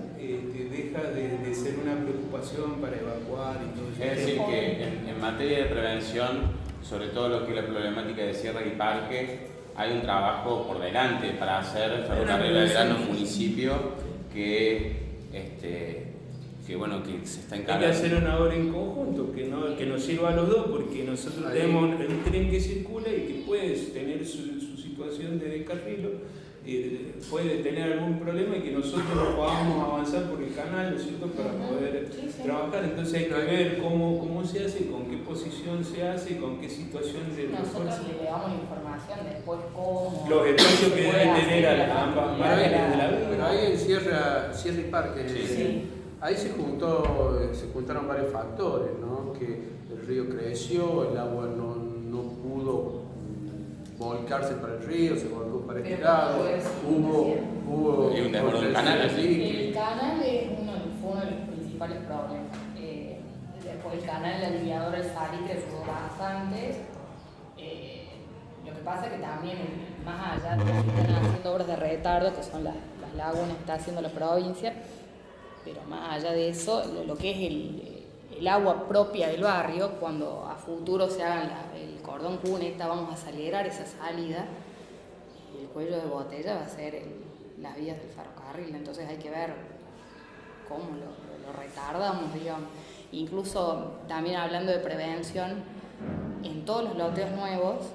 deja de ser una preocupación para evacuar y todo eso. Es decir, que en materia de prevención, sobre todo lo que es la problemática de Sierra y Parque, hay un trabajo por delante para hacer Ferrocarril Belgrano un municipio que se está encargando. Hay que hacer una obra en conjunto, que nos sirva a los dos, porque nosotros tenemos el tren que circula y que puede tener su situación de descarrilo, puede tener algún problema y que nosotros no podamos avanzar por el canal, ¿no es cierto?, para poder trabajar. Entonces hay que ver cómo se hace, con qué posición se hace, con qué situación de nosotros le damos información después cómo los espacios que deben tener a ambas maravillas de la vida. Pero ahí en Sierra y Parque, ahí se juntaron varios factores, ¿no? Que el río creció, el agua no pudo volcarse para el río, se volcó para este lado, hubo un canal así. El canal fue uno de los principales problemas. Después el canal, el aliviador, el salitre ayudó bastante. Lo que pasa es que también, más allá de que están haciendo obras de retardo, que son las lagunas que está haciendo la provincia, pero más allá de eso, lo que es el agua propia del barrio, cuando a futuro se hagan el cordón cuneta, vamos a acelerar esa salida y el cuello de botella va a ser las vías del ferrocarril. Entonces hay que ver cómo lo retardamos, digamos. Incluso también hablando de prevención, en todos los loteos nuevos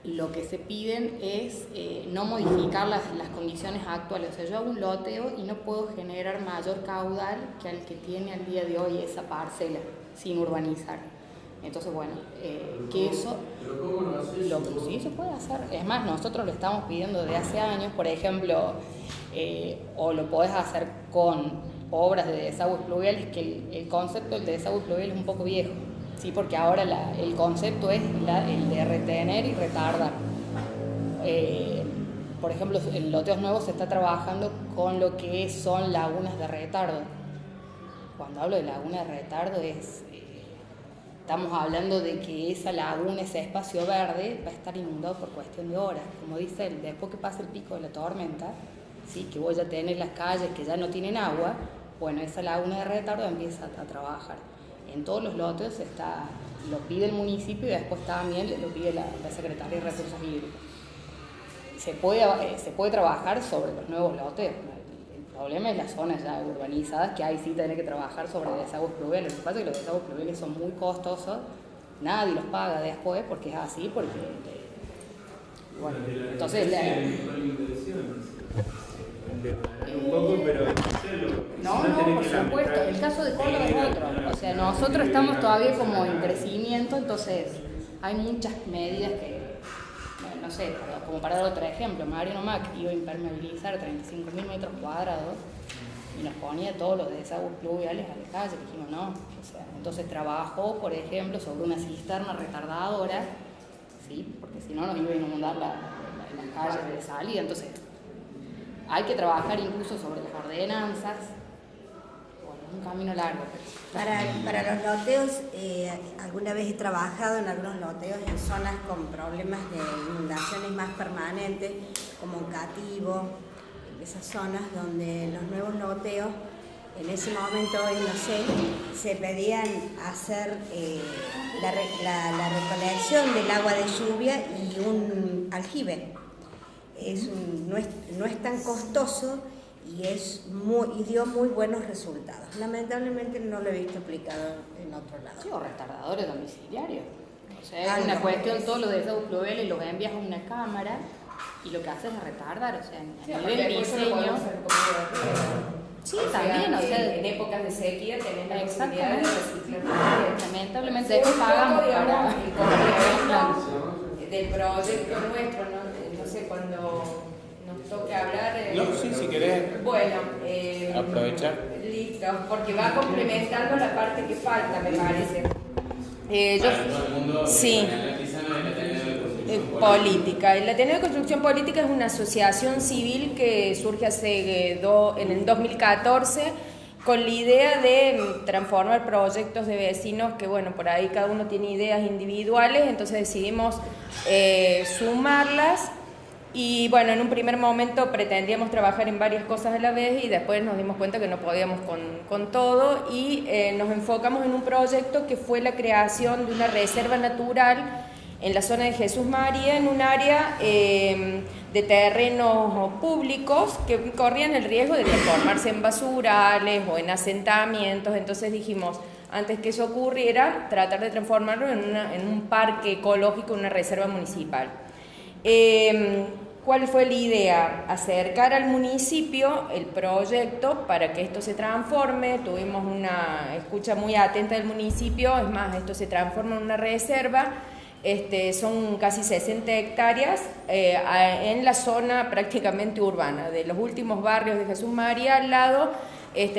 lo que se piden es no modificar las condiciones actuales. O sea, yo hago un loteo y no puedo generar mayor caudal que al que tiene al día de hoy esa parcela, sin urbanizar. Entonces, bueno, que eso sí se puede hacer. Es más, nosotros lo estamos pidiendo desde hace años, por ejemplo, o lo podés hacer con obras de desagües pluviales, que el concepto del desagüe pluvial es un poco viejo. Sí, porque ahora el concepto es el de retener y retardar. por ejemplo, en loteos nuevos se está trabajando con lo que son lagunas de retardo. Cuando hablo de laguna de retardo estamos hablando de que esa laguna, ese espacio verde, va a estar inundado por cuestión de horas. Como dice él, después que pase el pico de la tormenta, ¿sí? Que voy a tener las calles que ya no tienen agua, bueno, esa laguna de retardo empieza a trabajar. En todos los loteos lo pide el municipio y después también lo pide la Secretaría de Recursos Hídricos. Se puede trabajar sobre los nuevos loteos. El problema es las zonas ya urbanizadas, que ahí sí tiene que trabajar sobre desagües pluviales. Lo que pasa es que los desagües pluviales son muy costosos, nadie los paga después porque es así, porque... Bueno, entonces... un poco, pero No, por supuesto, el caso de Córdoba es otro. O sea, nosotros estamos todavía como en crecimiento, entonces hay muchas medidas que... No sé, como para dar otro ejemplo, Mariano Mac iba a impermeabilizar 35.000 metros cuadrados y nos ponía todos los desagües pluviales a la calle. Dijimos no, o sea, entonces trabajó, por ejemplo, sobre una cisterna retardadora, ¿sí? Porque si no nos iba a inundar las calles de salida. Entonces hay que trabajar incluso sobre las ordenanzas. Bueno, es un camino largo. Para los loteos, alguna vez he trabajado en algunos loteos en zonas con problemas de inundaciones más permanentes, como Cativo, esas zonas donde los nuevos loteos, en ese momento, no sé, se pedían hacer la recolección del agua de lluvia y un aljibe. No es tan costoso y dio muy buenos resultados. Lamentablemente no lo he visto aplicado en otro lado. Sí, o retardadores domiciliarios. O sea, es una cuestión, todos los desagües pluviales los envías a una cámara y lo que haces es retardar, o sea, a nivel diseño. Sí, también, o sea, en épocas de sequía tenés la posibilidad de reciclar. Lamentablemente después pagamos para... del proyecto nuestro, no sé, cuando nos toque hablar... No, sí, si querés. Bueno, aprovechar. Listo, porque va complementando la parte que falta, me parece. Sí. Política. El Ateneo de Construcción Política es una asociación civil que surge en el 2014 con la idea de transformar proyectos de vecinos que, bueno, por ahí cada uno tiene ideas individuales, entonces decidimos sumarlas y, bueno, en un primer momento pretendíamos trabajar en varias cosas a la vez y después nos dimos cuenta que no podíamos con todo y nos enfocamos en un proyecto que fue la creación de una reserva natural en la zona de Jesús María, en un área de terrenos públicos que corrían el riesgo de transformarse en basurales o en asentamientos. Entonces dijimos, antes que eso ocurriera, tratar de transformarlo en un parque ecológico, una reserva municipal. ¿Cuál fue la idea? Acercar al municipio el proyecto para que esto se transforme. Tuvimos una escucha muy atenta del municipio, es más, esto se transforma en una reserva. Son casi 60 hectáreas en la zona prácticamente urbana, de los últimos barrios de Jesús María al lado,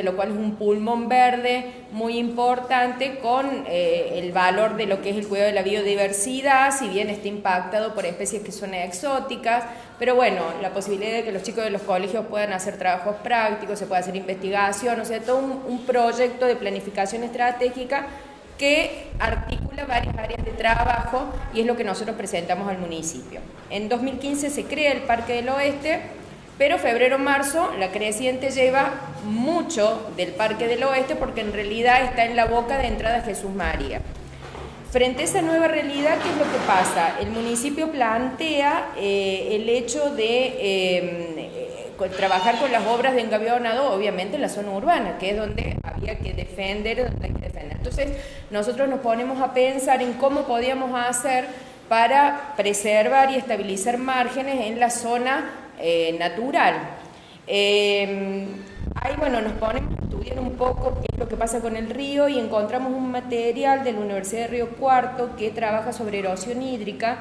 lo cual es un pulmón verde muy importante con el valor de lo que es el cuidado de la biodiversidad, si bien está impactado por especies que son exóticas, pero bueno, la posibilidad de que los chicos de los colegios puedan hacer trabajos prácticos, se pueda hacer investigación, o sea, todo un proyecto de planificación estratégica que articula varias áreas de trabajo y es lo que nosotros presentamos al municipio. En 2015 se crea el Parque del Oeste, pero febrero-marzo la creciente lleva mucho del Parque del Oeste porque en realidad está en la boca de entrada a Jesús María. Frente a esa nueva realidad, ¿qué es lo que pasa? El municipio plantea el hecho de trabajar con las obras de engavionado, obviamente en la zona urbana, que es donde había que defender, Entonces, nosotros nos ponemos a pensar en cómo podíamos hacer para preservar y estabilizar márgenes en la zona natural. Ahí, bueno, nos ponemos a estudiar un poco qué es lo que pasa con el río y encontramos un material de la Universidad de Río Cuarto que trabaja sobre erosión hídrica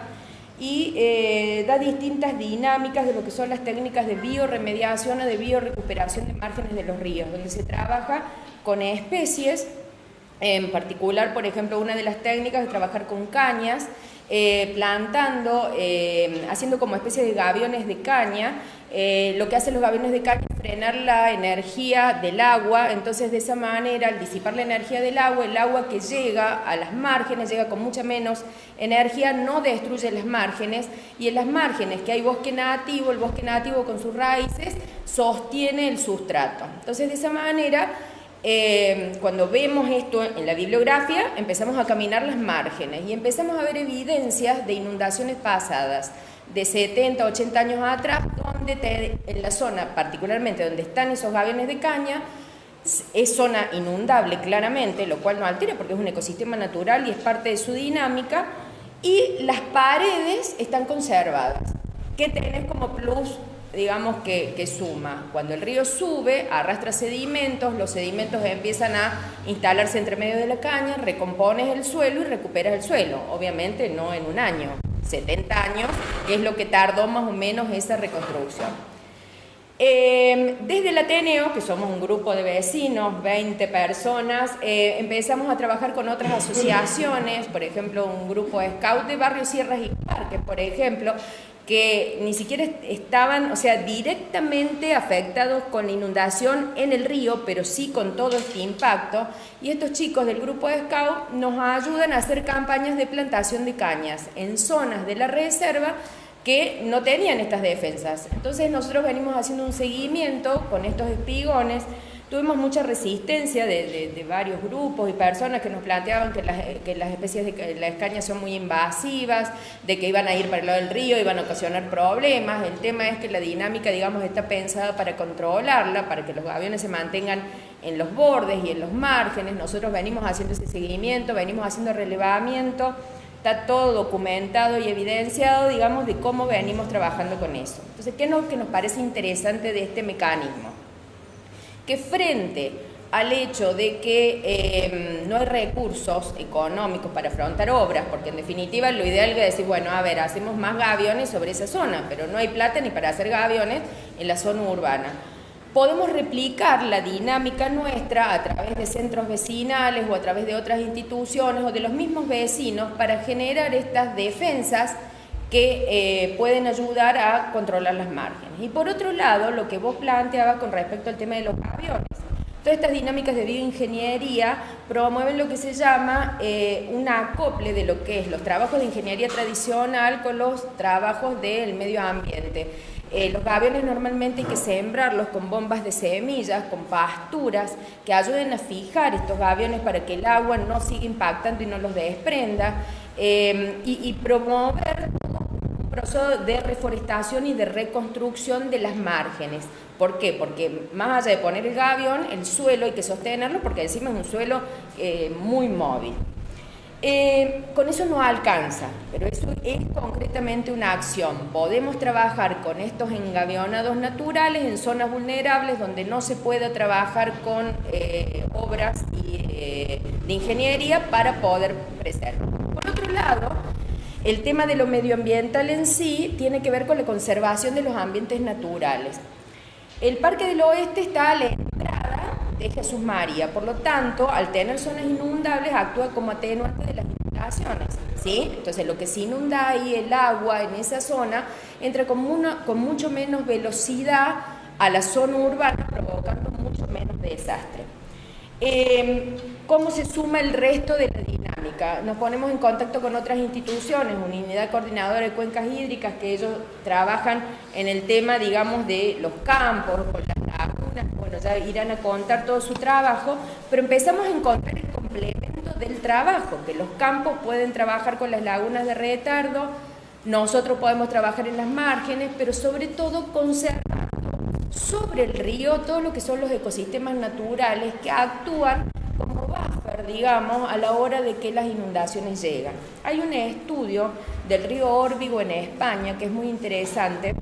y da distintas dinámicas de lo que son las técnicas de bioremediación o de biorecuperación de márgenes de los ríos, donde se trabaja con especies, en particular, por ejemplo, una de las técnicas es trabajar con cañas, plantando, haciendo como especie de gaviones de caña. Lo que hacen los gaviones de caña es frenar la energía del agua, entonces de esa manera, al disipar la energía del agua, el agua que llega a las márgenes llega con mucha menos energía, no destruye las márgenes, y en las márgenes que hay bosque nativo, el bosque nativo con sus raíces sostiene el sustrato. Entonces de esa manera, cuando vemos esto en la bibliografía, empezamos a caminar las márgenes y empezamos a ver evidencias de inundaciones pasadas de 70, 80 años atrás, donde en la zona, particularmente donde están esos gaviones de caña, es zona inundable claramente, lo cual no altera porque es un ecosistema natural y es parte de su dinámica, y las paredes están conservadas. ¿Qué tenés como plus, digamos, que suma? Cuando el río sube, arrastra sedimentos, los sedimentos empiezan a instalarse entre medio de la caña, recompones el suelo y recuperas el suelo, obviamente no en un año, 70 años, que es lo que tardó más o menos esa reconstrucción. Desde el Ateneo, que somos un grupo de vecinos, 20 personas, empezamos a trabajar con otras asociaciones, por ejemplo, un grupo de scout de Barrio Sierras y Parques, por ejemplo, que ni siquiera estaban, o sea, directamente afectados con la inundación en el río, pero sí con todo este impacto. Y estos chicos del grupo de Scout nos ayudan a hacer campañas de plantación de cañas en zonas de la reserva que no tenían estas defensas. Entonces nosotros venimos haciendo un seguimiento con estos espigones. Tuvimos mucha resistencia de varios grupos y personas que nos planteaban que las especies de las cañas son muy invasivas, de que iban a ir para el lado del río, iban a ocasionar problemas. El tema es que la dinámica, digamos, está pensada para controlarla, para que los gaviones se mantengan en los bordes y en los márgenes. Nosotros venimos haciendo ese seguimiento, venimos haciendo relevamiento, está todo documentado y evidenciado, digamos, de cómo venimos trabajando con eso. Entonces, ¿qué es lo que nos parece interesante de este mecanismo? Que frente al hecho de que no hay recursos económicos para afrontar obras, porque en definitiva lo ideal es decir, bueno, a ver, hacemos más gaviones sobre esa zona, pero no hay plata ni para hacer gaviones en la zona urbana. Podemos replicar la dinámica nuestra a través de centros vecinales o a través de otras instituciones o de los mismos vecinos para generar estas defensas que pueden ayudar a controlar las márgenes. Y por otro lado, lo que vos planteabas con respecto al tema de los gaviones, todas estas dinámicas de bioingeniería promueven lo que se llama un acople de lo que es los trabajos de ingeniería tradicional con los trabajos del medio ambiente. Los gaviones normalmente hay que sembrarlos con bombas de semillas, con pasturas que ayuden a fijar estos gaviones para que el agua no siga impactando y no los desprenda, y promover un proceso de reforestación y de reconstrucción de las márgenes. ¿Por qué? Porque más allá de poner el gavión, el suelo hay que sostenerlo porque encima es un suelo muy móvil. Con eso no alcanza, pero eso es concretamente una acción. Podemos trabajar con estos engavionados naturales en zonas vulnerables donde no se pueda trabajar con obras de ingeniería para poder preservar. Por otro lado, el tema de lo medioambiental en sí tiene que ver con la conservación de los ambientes naturales. El Parque del Oeste está a la entrada de Jesús María, por lo tanto, al tener zonas inundables, actúa como atenuante de las inundaciones, ¿sí? Entonces, lo que se inunda ahí, el agua en esa zona, entra con mucho menos velocidad a la zona urbana, provocando mucho menos desastre. ¿Cómo se suma el resto de la dinámica? Nos ponemos en contacto con otras instituciones, una unidad coordinadora de cuencas hídricas, que ellos trabajan en el tema, digamos, de los campos, con las lagunas, bueno, ya irán a contar todo su trabajo, pero empezamos a encontrar el complemento del trabajo, que los campos pueden trabajar con las lagunas de retardo, nosotros podemos trabajar en las márgenes, pero sobre todo conservando sobre el río todo lo que son los ecosistemas naturales que actúan como buffer, digamos, a la hora de que las inundaciones llegan. Hay un estudio del río Órbigo en España que es muy interesante,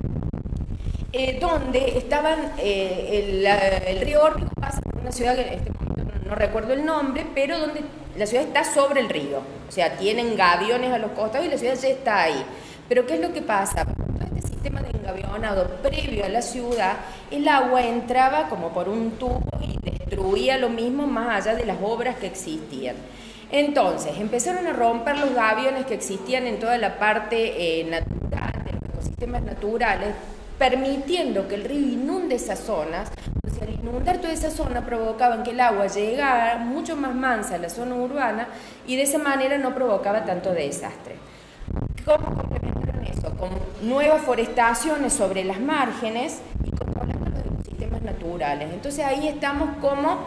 donde estaban, el río Órbigo pasa por una ciudad que en este momento no recuerdo el nombre, pero donde la ciudad está sobre el río, o sea, tienen gaviones a los costados y la ciudad ya está ahí. Pero ¿qué es lo que pasa? Con todo este sistema de engavionado previo a la ciudad, el agua entraba como por un tubo y destruía lo mismo más allá de las obras que existían. Entonces, empezaron a romper los gaviones que existían en toda la parte natural, de los ecosistemas naturales, permitiendo que el río inunde esas zonas. O sea, al inundar toda esa zona provocaban que el agua llegara mucho más mansa a la zona urbana y de esa manera no provocaba tanto desastre. ¿Cómo complementaron eso? Con nuevas forestaciones sobre las márgenes y controlando los ecosistemas naturales. Entonces ahí estamos como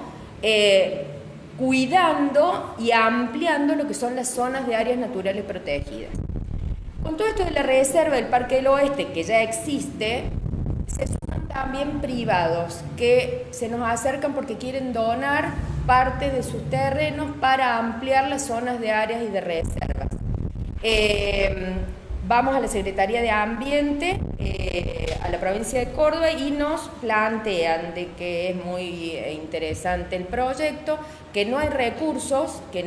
cuidando y ampliando lo que son las zonas de áreas naturales protegidas. Con todo esto de la reserva del Parque del Oeste, que ya existe, se suman también privados que se nos acercan porque quieren donar parte de sus terrenos para ampliar las zonas de áreas y de reservas. Vamos a la Secretaría de Ambiente, a la provincia de Córdoba, y nos plantean de que es muy interesante el proyecto, que no hay recursos, para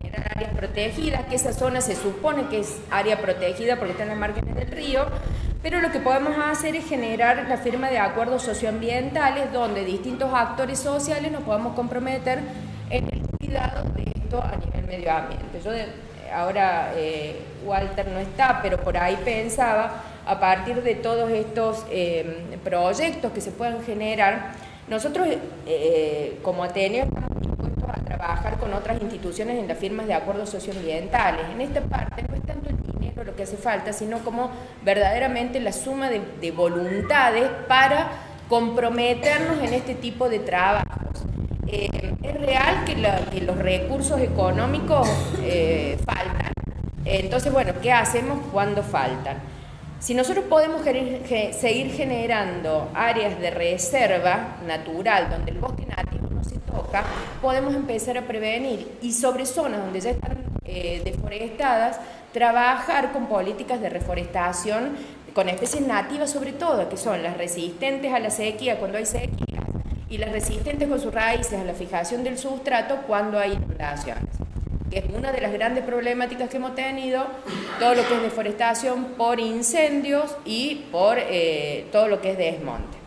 generar áreas protegidas, que esa zona se supone que es área protegida porque está en las márgenes del río, pero lo que podemos hacer es generar la firma de acuerdos socioambientales donde distintos actores sociales nos podamos comprometer en el cuidado de esto a nivel medio ambiente. Ahora Walter no está, pero por ahí pensaba, a partir de todos estos proyectos que se puedan generar, nosotros como Ateneo estamos dispuestos a trabajar con otras instituciones en las firmas de acuerdos socioambientales. En esta parte no es tanto el dinero lo que hace falta, sino como verdaderamente la suma de voluntades para comprometernos en este tipo de trabajos. Es real que los recursos económicos faltan. Entonces, bueno, ¿qué hacemos cuando faltan? Si nosotros podemos seguir generando áreas de reserva natural donde el bosque nativo no se toca, podemos empezar a prevenir, y sobre zonas donde ya están deforestadas, trabajar con políticas de reforestación con especies nativas sobre todo, que son las resistentes a la sequía cuando hay sequía, y las resistentes con sus raíces a la fijación del sustrato cuando hay inundaciones, que es una de las grandes problemáticas que hemos tenido, todo lo que es deforestación por incendios y por todo lo que es desmonte.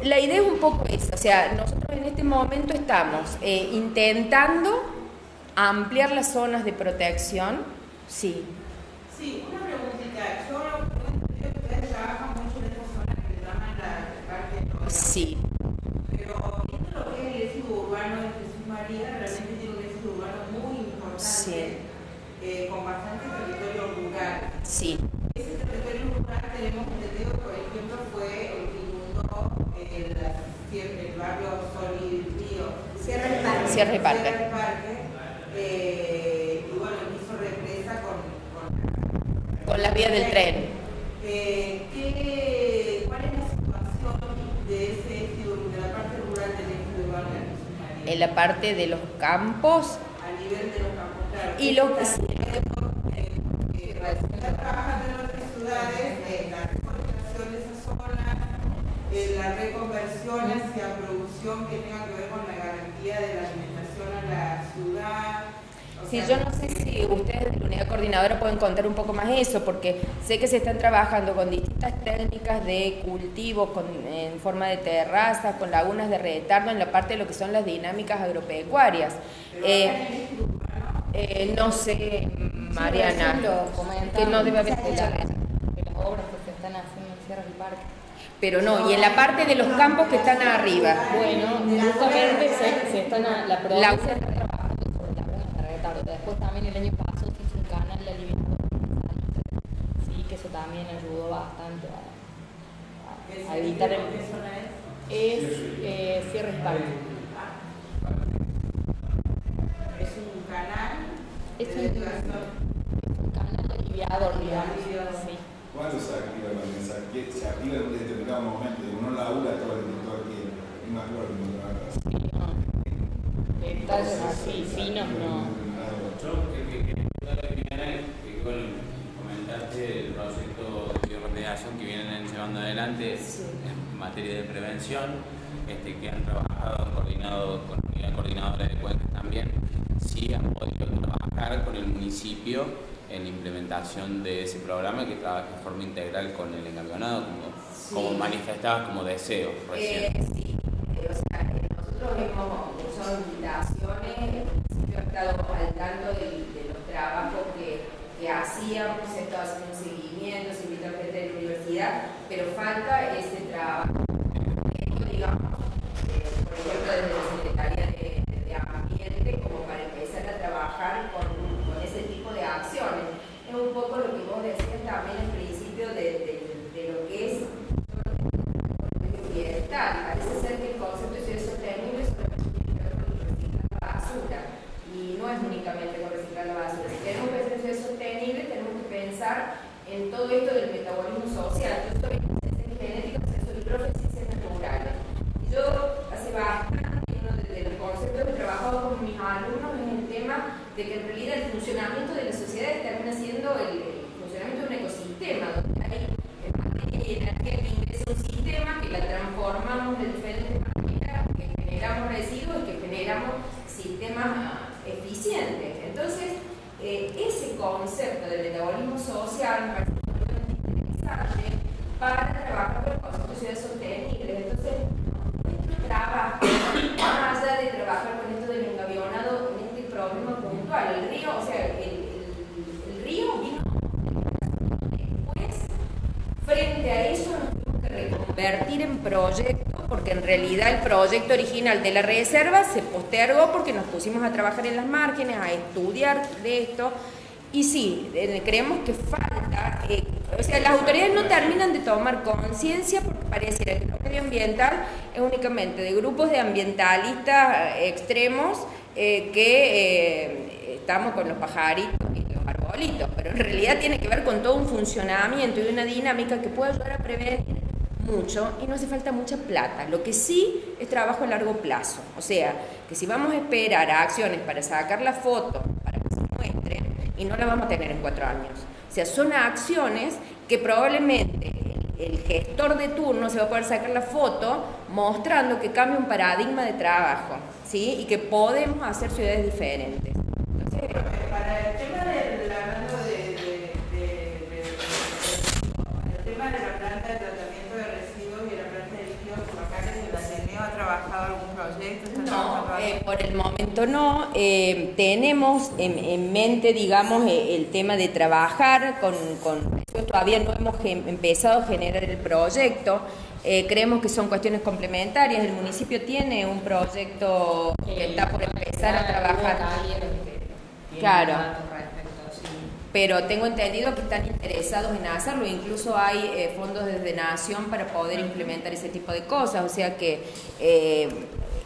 La idea es un poco esa, o sea, nosotros en este momento estamos intentando ampliar las zonas de protección. Sí. Sí, una preguntita. Yo creo que ustedes trabajan mucho en esta zona que le llaman la parte de... Sí. Pero viendo lo que es el éxito urbano de Jesús María, realmente tiene un éxito urbano muy importante, con bastante territorio rural. Sí. Ese territorio rural tenemos entendido, por ejemplo, fue el que inundó el barrio Sol y Río. Sierra del Parque. Y bueno, hizo represa con las vías del tren. ¿Cuál es la situación de la parte rural del éxito urbano de Jesús María? En la parte de los campos. A nivel de los campos, claro. Y lo que sí. Está trabajando en otras ciudades, en la reforestación de esas zonas, en la reconversión hacia producción que tenga que ver con la garantía de la alimentación a la ciudad. Sí, yo no sé si ustedes de la unidad coordinadora pueden contar un poco más eso, porque sé que se están trabajando con distintas técnicas de cultivo en forma de terrazas, con lagunas de retardo en la parte de lo que son las dinámicas agropecuarias. No sé, Mariana, que no debe haber escuchado de las obras que se están haciendo en Sierra del Parque. Pero no, y en la parte de los campos que están arriba. Bueno, justamente se están la provincia está trabajando sobre lagunas de retardo. Después también el año pasado se hizo un canal de aliviado, sí, que eso también ayudó bastante a evitar el... ¿Qué zona es Sierra del Parque. Es un canal. Es un canal aliviador, digamos. Sí. ¿Cuándo se activa la mesa? Se activa en un determinado momento, no labura todo el tiempo. No me acuerdo. Sí, no. Detalles así finos no. Yo que comentaste el proyecto de bioremediación que vienen llevando adelante en materia de prevención, que han trabajado coordinado con la unidad coordinadora de cuencas también, sí han podido trabajar con el municipio en la implementación de ese programa que trabaja de forma integral con el engamionado, como manifestabas como deseo recién. Sí, o sea, nosotros son invitaciones, en principio he estado al tanto de los trabajos que hacíamos, se estaba haciendo un seguimiento, se invitó a gente de la universidad, pero falta ese trabajo, digamos, por ejemplo, desde la Secretaría de Ambiente, como para empezar a trabajar con ese tipo de acciones. Es un poco lo que vos decías también al principio de lo que es ambiental. Parece ser que el concepto de ciudad sostenible solamente tiene que ver con reciclar la basura, y no es únicamente con reciclar la basura. Si queremos pensar en ciudad sostenible, tenemos que pensar en todo esto del metabolismo social. Yo estoy en genética, soy profe de ciencias naturales. Y yo hace bastante, uno de los conceptos que he trabajado con mis alumnos es el tema de que en realidad el funcionamiento de las sociedades termina siendo el funcionamiento de un ecosistema, donde hay materia y energía que ingresa a un sistema, que la transformamos de diferentes maneras, que generamos residuos y que generamos sistemas eficientes. Entonces, ese concepto de metabolismo social me parece muy interesante para trabajar con el concepto de ciudad sostenible. Entonces, nuestro trabajo, más allá de trabajar con esto del engavionado en este problema puntual, el río, o sea, el río vino después, frente a eso nos tuvimos que reconvertir en proyecto, porque en realidad el proyecto original de la reserva se postergó porque nos pusimos a trabajar en las márgenes, a estudiar de esto, y sí, creemos que falta, o sea, las autoridades no terminan de tomar conciencia porque pareciera que el medio ambiental es únicamente de grupos de ambientalistas extremos que estamos con los pajaritos y los arbolitos, pero en realidad tiene que ver con todo un funcionamiento y una dinámica que puede ayudar a prevenir mucho y no hace falta mucha plata. Lo que sí es trabajo a largo plazo, o sea, que si vamos a esperar a acciones para sacar la foto, para que se muestre, y no la vamos a tener en 4 años. O sea, son acciones que probablemente el gestor de turno se va a poder sacar la foto mostrando que cambia un paradigma de trabajo, ¿sí? Y que podemos hacer ciudades diferentes. Entonces, para el tema de la planta de tratamiento de residuos y la planta de líquidos locales de la CNEO, ¿ha trabajado algún proyecto? No, por el momento no. Tenemos en mente, digamos, el tema de trabajar con todavía no hemos empezado a generar el proyecto. Creemos que son cuestiones complementarias. El municipio tiene un proyecto que está por empezar a trabajar. Claro. Pero tengo entendido que están interesados en hacerlo, incluso hay fondos desde Nación para poder implementar ese tipo de cosas, o sea que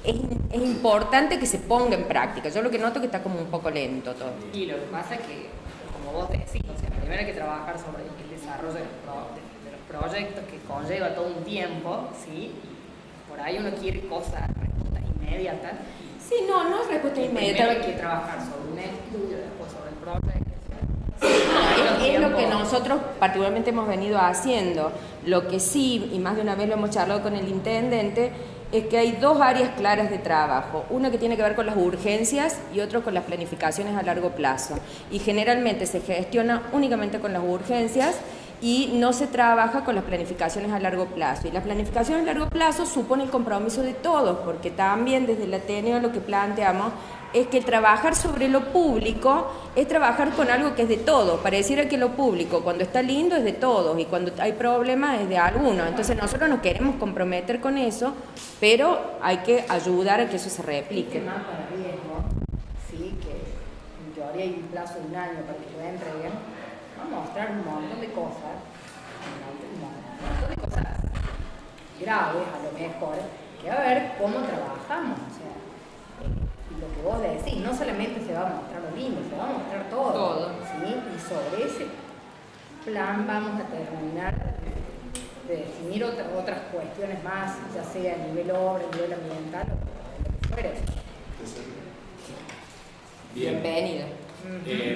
es importante que se ponga en práctica. Yo lo que noto es que está como un poco lento todo. Y lo que pasa es que, como vos decís, o sea, primero hay que trabajar sobre el desarrollo de los proyectos, que conlleva todo un tiempo, ¿sí? Por ahí uno quiere respuestas inmediatas. Sí, no es respuesta inmediata. Primero hay que trabajar sobre un estudio, después sobre el proyecto. Es lo que nosotros particularmente hemos venido haciendo. Lo que sí, y más de una vez lo hemos charlado con el intendente, es que hay 2 áreas claras de trabajo. Una que tiene que ver con las urgencias y otra con las planificaciones a largo plazo. Y generalmente se gestiona únicamente con las urgencias y no se trabaja con las planificaciones a largo plazo. Y la planificación a largo plazo supone el compromiso de todos, porque también desde el Ateneo lo que planteamos es que trabajar sobre lo público es trabajar con algo que es de todos. Pareciera que lo público cuando está lindo es de todos y cuando hay problemas es de algunos. Entonces nosotros nos queremos comprometer con eso, pero hay que ayudar a que eso se replique. El mapa de riesgo, sí, que en teoría hay un plazo de 1 año para que lo entreguen, va a mostrar un montón de cosas, graves a lo mejor, que va a ver cómo trabajamos. O sea, lo que vos decís, no solamente se va a mostrar lo lindo, se va a mostrar todo. ¿Sí? Y sobre ese plan vamos a terminar de definir otras cuestiones más, ya sea a nivel obra, a nivel ambiental o lo que fuera. Bien. Bienvenido.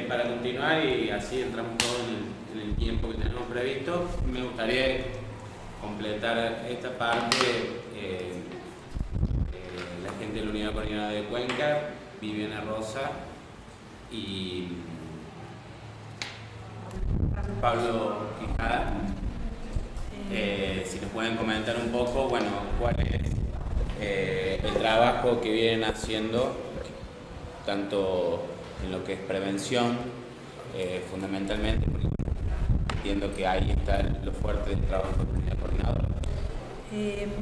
Para continuar y así entramos todos en el tiempo que tenemos previsto, me gustaría completar esta parte. La gente de la Unidad Coordinadora de Cuenca, Viviana Rosa y Pablo Quijada, si nos pueden comentar un poco, bueno, cuál es el trabajo que vienen haciendo, tanto en lo que es prevención, fundamentalmente, porque entiendo que ahí está lo fuerte del trabajo de coordinador.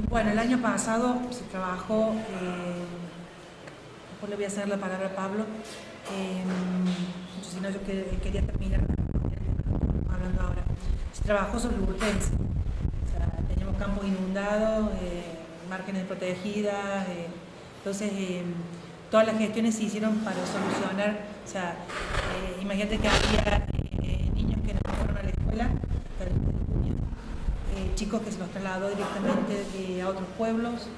Bueno, el año pasado se trabajó, después le voy a hacer la palabra a Pablo, si no yo quería terminar hablando ahora. Se trabajó sobre urgencia, o sea, teníamos campos inundados, márgenes protegidas, entonces todas las gestiones se hicieron para solucionar, o sea, imagínate que había niños que no fueron a la escuela hasta el junio, chicos que se los trasladó directamente a otros pueblos,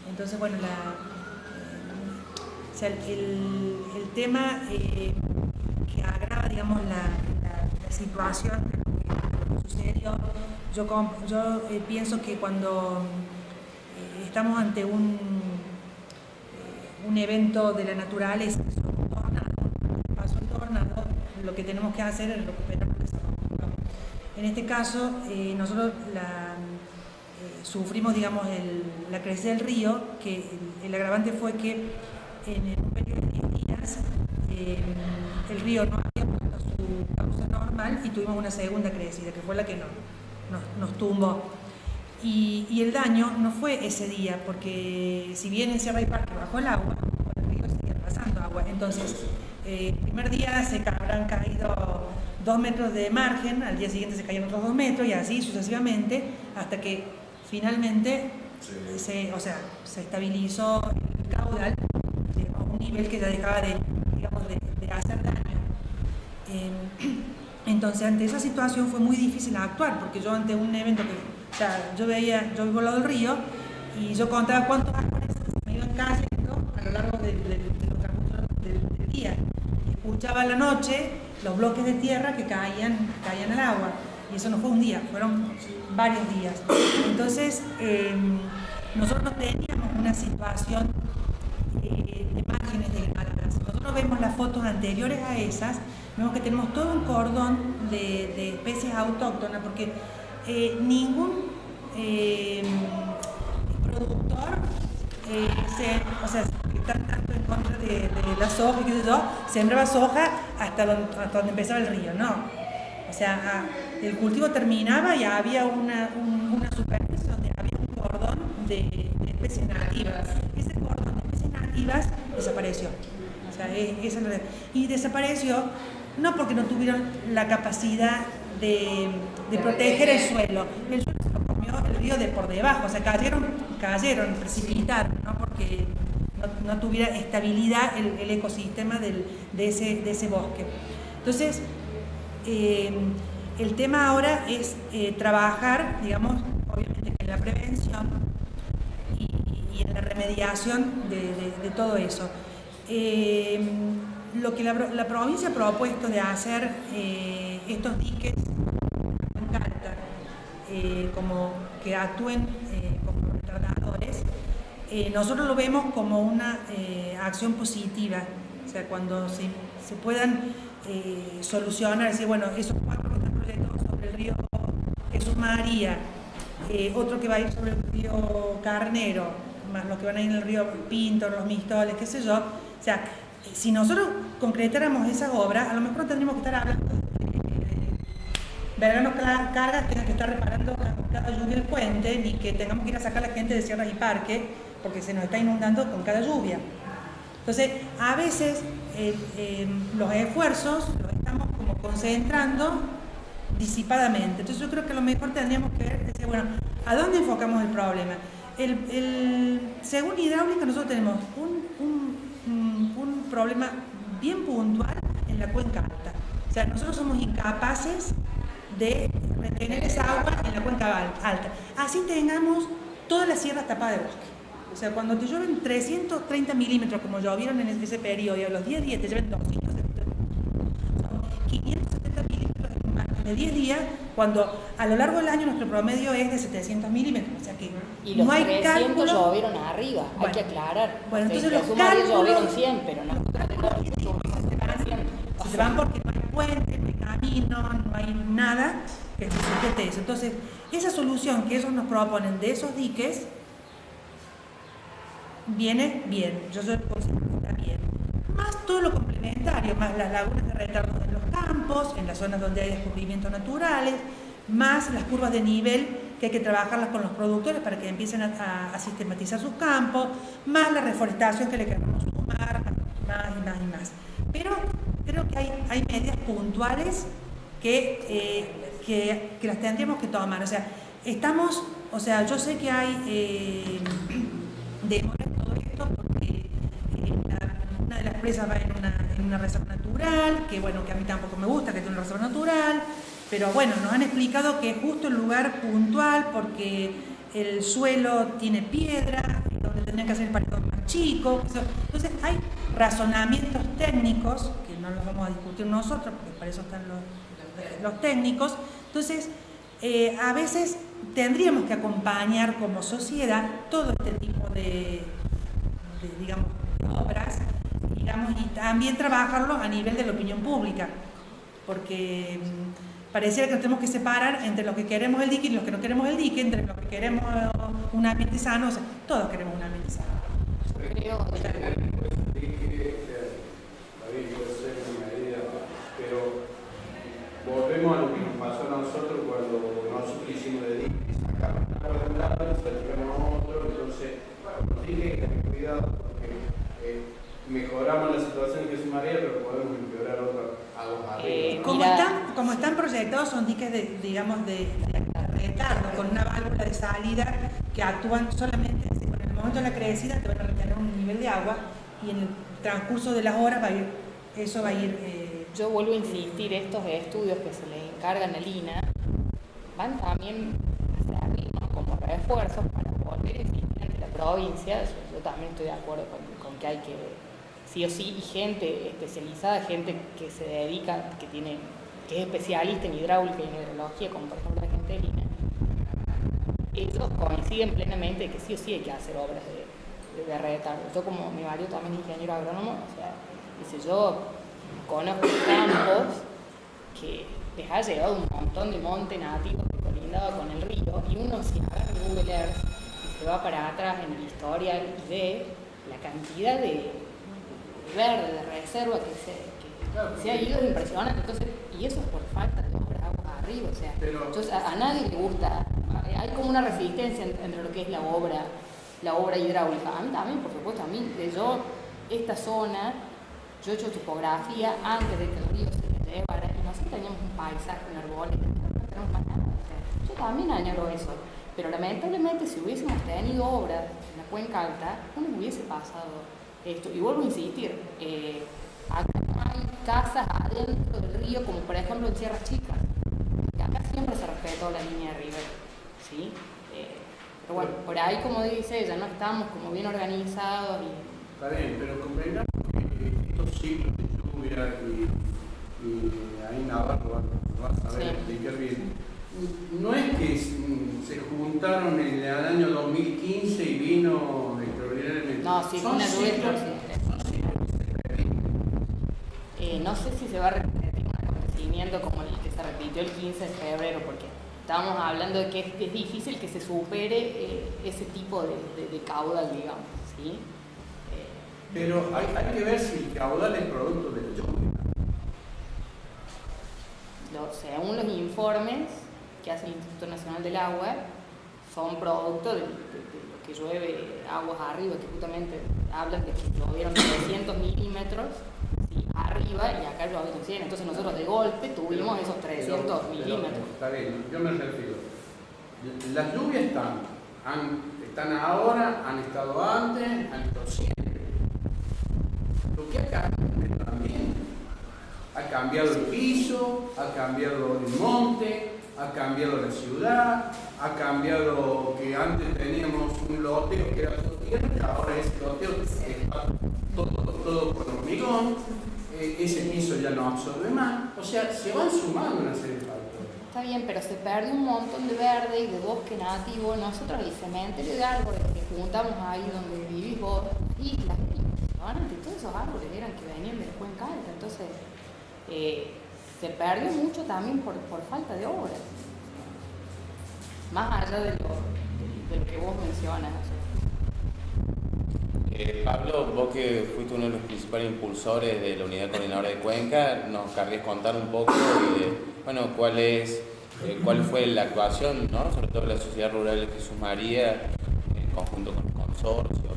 entonces bueno, o sea, el tema que agrava, digamos, la situación que sucedió, yo pienso que cuando estamos ante un evento de la naturaleza, que es un tornado, pasó el tornado, lo que tenemos que hacer es recuperar lo que se rompió. En este caso, nosotros sufrimos, digamos, la crecida del río, que el agravante fue que en un periodo de 10 días el río no había vuelto a su cauce normal y tuvimos una segunda crecida, que fue la que nos tumbó. Y el daño no fue ese día, porque si bien en Sierra y Parque bajó el agua, el río seguía pasando agua. Entonces, el primer día se habrán caído 2 metros de margen, al día siguiente se caían otros 2 metros y así sucesivamente, hasta que finalmente se estabilizó el caudal a un nivel que ya dejaba de hacer daño. Entonces, ante esa situación fue muy difícil actuar, porque yo ante un evento que, o sea, yo vivo al lado del río y yo contaba cuántos árboles se me iban cayendo a lo largo del día. Y escuchaba a la noche los bloques de tierra que caían al agua. Y eso no fue un día, fueron varios días. Entonces, nosotros no teníamos una situación de márgenes degradadas. Nosotros vemos las fotos anteriores a esas, vemos que tenemos todo un cordón de especies autóctonas, porque ningún productor, que están tanto en contra de la soja, qué sé yo, sembraba soja hasta donde empezaba el río, no. O sea, el cultivo terminaba y había una superficie donde había un cordón de especies nativas. Ese cordón de especies nativas desapareció. O sea, y desapareció no porque no tuvieron la capacidad de proteger el suelo. El suelo se lo comió el río de por debajo, o sea, cayeron, precipitaron, ¿no? Porque no tuviera estabilidad el ecosistema de ese bosque. Entonces, el tema ahora es trabajar, digamos, obviamente en la prevención y en la remediación de todo eso. Lo que la provincia ha propuesto de hacer estos diques en Calta, como que actúen como retardadores, nosotros lo vemos como una acción positiva, o sea, cuando se puedan solucionar, decir, bueno, esos 4 que están proyectados sobre el río Jesús María, otro que va a ir sobre el río Carnero, más los que van a ir en el río Pinto, los Mistoles, qué sé yo, o sea, si nosotros concretáramos esas obras, a lo mejor no tendríamos que estar hablando de Verano Cargas, tengan que estar reparando cada lluvia el puente, ni que tengamos que ir a sacar a la gente de Sierra y Parque, porque se nos está inundando con cada lluvia. Entonces, a veces los esfuerzos los estamos como concentrando disipadamente. Entonces, yo creo que a lo mejor tendríamos que decir, bueno, ¿a dónde enfocamos el problema? Según hidráulica, nosotros tenemos un problema bien puntual en la cuenca alta. O sea, nosotros somos incapaces de retener esa agua en la cuenca alta. Así tengamos toda la sierra tapada de bosque. O sea, cuando te llueven 330 milímetros, como llovieron en ese periodo, y a los 10 días te llueven 200, son 570 milímetros de 10 días, cuando a lo largo del año nuestro promedio es de 700 milímetros. O sea que y los no hay 300 cálculo. Llovieron arriba, bueno, hay que aclarar. Bueno, entonces los cálculos llovieron 100, pero no. Se van porque no hay puente, no hay camino, no hay nada que se sujete eso. Entonces, esa solución que ellos nos proponen de esos diques viene bien, yo considero que está bien. Más todo lo complementario, más las lagunas de retardo en los campos, en las zonas donde hay descubrimientos naturales, más las curvas de nivel que hay que trabajarlas con los productores para que empiecen a sistematizar sus campos, más la reforestación que le queremos sumar, más y más y más. Pero creo que hay medidas puntuales que las tendríamos que tomar. O sea, yo sé que hay demora en todo esto porque una de las presas va en una reserva natural, que bueno, que a mí tampoco me gusta que esté en una reserva natural, pero bueno, nos han explicado que es justo el lugar puntual porque el suelo tiene piedra, donde tendrían que hacer el paredón más chico. Entonces hay razonamientos técnicos, que no los vamos a discutir nosotros, porque para eso están los técnicos. Entonces, a veces tendríamos que acompañar como sociedad todo este tipo de digamos, obras, digamos, y también trabajarlo a nivel de la opinión pública, porque pareciera que nos tenemos que separar entre los que queremos el dique y los que no queremos el dique, entre los que queremos un ambiente sano. O sea, todos queremos un ambiente sano. Creo puede ser una medida, pero volvemos a lo que nos pasó a nosotros cuando nosotros hicimos de dique, sacamos agua de un lado y salimos a otro. Entonces, bueno, dije que tener cuidado porque mejoramos la situación que es María, pero podemos empeorar otras aguas arriba. Como están proyectados, son diques de retardo, con una válvula de salida que actúan solamente en el momento de la crecida, te van a retener un nivel de agua y en el transcurso de las horas eso va a ir. Yo vuelvo a insistir, estos estudios que se le encargan al INA van también a servir, ¿no?, como refuerzos para volver a insistir ante la provincia. Yo también estoy de acuerdo con que hay que, sí o sí, y gente especializada, gente que se dedica, que es especialista en hidráulica y en hidrología, como por ejemplo la gente del INA, ellos coinciden plenamente de que sí o sí hay que hacer obras de retardo. Yo, como mi marido también es ingeniero agrónomo, o sea, dice, yo conozco campos que les ha llegado un montón de monte nativo que colindaba con el río, y uno, si agarra Google Earth y se va para atrás en el historial y ve la cantidad de verde, de reserva que se ha ido, es impresionante. Entonces, y eso es por falta de obra agua arriba. O sea, entonces a nadie le gusta, hay como una resistencia entre lo que es la obra hidráulica. A mí también, por supuesto, esta zona, yo he hecho topografía antes de que el río se llevara, y nosotros teníamos un paisaje, un árbol, no tenemos más nada. O sea, yo también añoro eso, pero lamentablemente si hubiésemos tenido obras en la Cuenca Alta, no nos hubiese pasado esto. Y vuelvo a insistir, acá no hay casas adentro del río, como por ejemplo en Sierras Chicas, que acá siempre se respetó la línea de River, ¿sí? Pero bueno, por ahí, como dice ella, no estamos como bien organizados. Está bien, pero comprendamos que estos ciclos de lluvia y ahí Navarro va a saber explicar bien. No es que se juntaron en el año 2015 y vino extraordinariamente. No, sí, fue una lluvia. No sé si se va a repetir un acontecimiento como el que se repitió el 15 de febrero, porque estábamos hablando de que es difícil que se supere ese tipo de caudal, digamos, ¿sí? Pero hay que ver si el caudal es producto de la lluvia. Según los informes que hace el Instituto Nacional del Agua, son producto de lo que llueve aguas arriba, que justamente hablan de que llovieron 300 milímetros, ¿sí?, arriba, y acá llovieron 100. Entonces nosotros de golpe tuvimos esos 300 milímetros. Está bien, yo me refiero. Las lluvias están ahora, han estado antes, han estado siempre. Lo que ha cambiado es el ambiente. Ha cambiado el piso, ha cambiado el monte, ha cambiado la ciudad, ha cambiado que antes teníamos un loteo que era todo tierra, ahora ese loteo está todo con hormigón, ese piso ya no absorbe más. O sea, se van sumando una serie de factores. Está bien, pero se pierde un montón de verde y de bosque nativo. Nosotros el cementerio de árboles que juntamos ahí donde vivís vos, islas impresionantes, todos esos árboles eran que venían de la Cuenca Alta. Entonces, se perdió mucho también por falta de obras, más allá de lo que vos mencionas. Pablo, vos que fuiste uno de los principales impulsores de la Unidad Coordinadora de Cuenca, ¿nos querrías contar un poco cuál fue la actuación, ¿no? Sobre todo de la Sociedad Rural de Jesús María, en conjunto con el consorcio,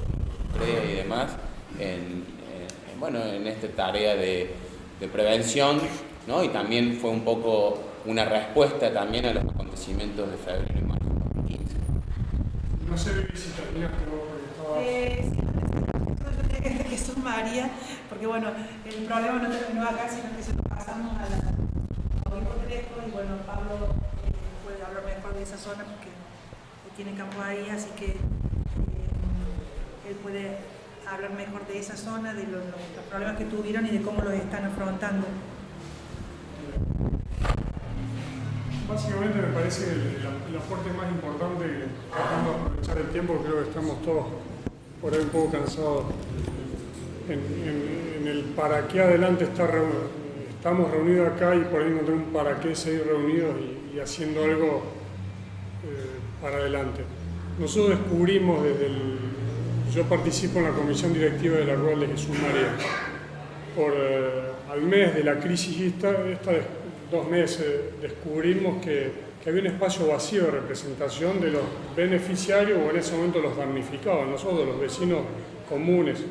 CREA y demás, en esta tarea de prevención, ¿no? Y también fue un poco una respuesta también a los acontecimientos de febrero y marzo de 2015. No sé si terminaste vos porque estabas... Sí, Jesús María, porque bueno, el problema no terminó acá, sino que se lo pasamos a la Crespo, y bueno, Pablo puede hablar mejor de esa zona porque tiene campo ahí, así que él puede hablar mejor de esa zona, de los problemas que tuvieron y de cómo los están afrontando. Básicamente me parece el aporte más importante, tratando de aprovechar el tiempo, creo que estamos todos por ahí un poco cansados en el para qué adelante estamos reunidos acá, y por ahí encontrar un para qué seguir reunidos y haciendo algo para adelante. Nosotros descubrimos yo participo en la comisión directiva de la Rural de Jesús María. Al mes de la crisis esta 2 meses, descubrimos que había un espacio vacío de representación de los beneficiarios o en ese momento los damnificados, nosotros los vecinos comunes,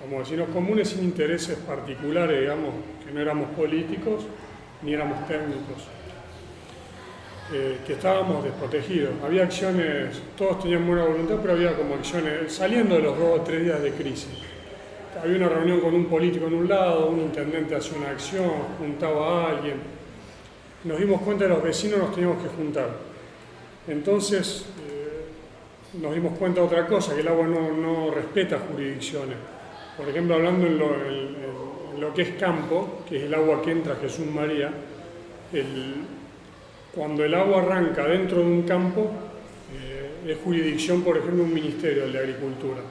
como vecinos comunes sin intereses particulares, digamos, que no éramos políticos ni éramos técnicos, que estábamos desprotegidos. Había acciones, todos tenían buena voluntad, pero había como acciones, saliendo de los 2 o 3 días de crisis. Había una reunión con un político en un lado, un intendente hacía una acción, juntaba a alguien. Nos dimos cuenta que los vecinos nos teníamos que juntar. Entonces nos dimos cuenta de otra cosa, que el agua no respeta jurisdicciones. Por ejemplo, hablando en lo que es campo, que es el agua que entra a Jesús María, cuando el agua arranca dentro de un campo, es jurisdicción, por ejemplo, un ministerio, el de Agricultura.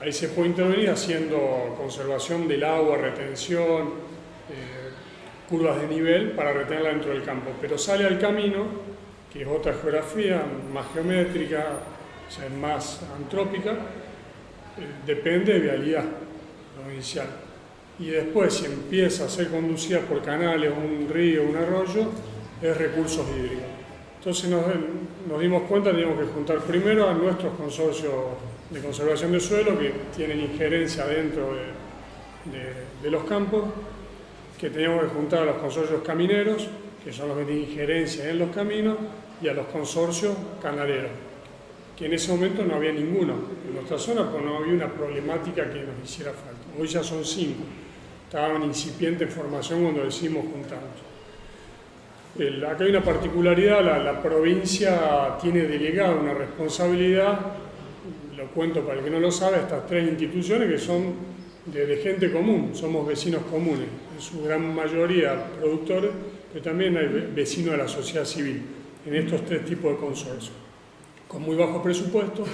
Ahí se puede intervenir haciendo conservación del agua, retención, curvas de nivel para retenerla dentro del campo. Pero sale al camino, que es otra geografía, más geométrica, o sea, más antrópica, depende de vialidad provincial. Y después, si empieza a ser conducida por canales, un río, un arroyo, es recursos hídricos. Entonces nos dimos cuenta que teníamos que juntar primero a nuestros consorcios de conservación de suelo, que tienen injerencia dentro de los campos, que teníamos que juntar a los consorcios camineros, que son los que tienen injerencia en los caminos, y a los consorcios canaleros, que en ese momento no había ninguno en nuestra zona, porque no había una problemática que nos hiciera falta. Hoy ya son 5. Estaba en incipiente formación cuando decidimos juntarnos. Acá hay una particularidad, la provincia tiene delegada una responsabilidad, lo cuento para el que no lo sabe, estas 3 instituciones que son de gente común, somos vecinos comunes, en su gran mayoría productores, pero también hay vecinos de la sociedad civil, en estos 3 tipos de consorcios. Con muy bajo presupuesto,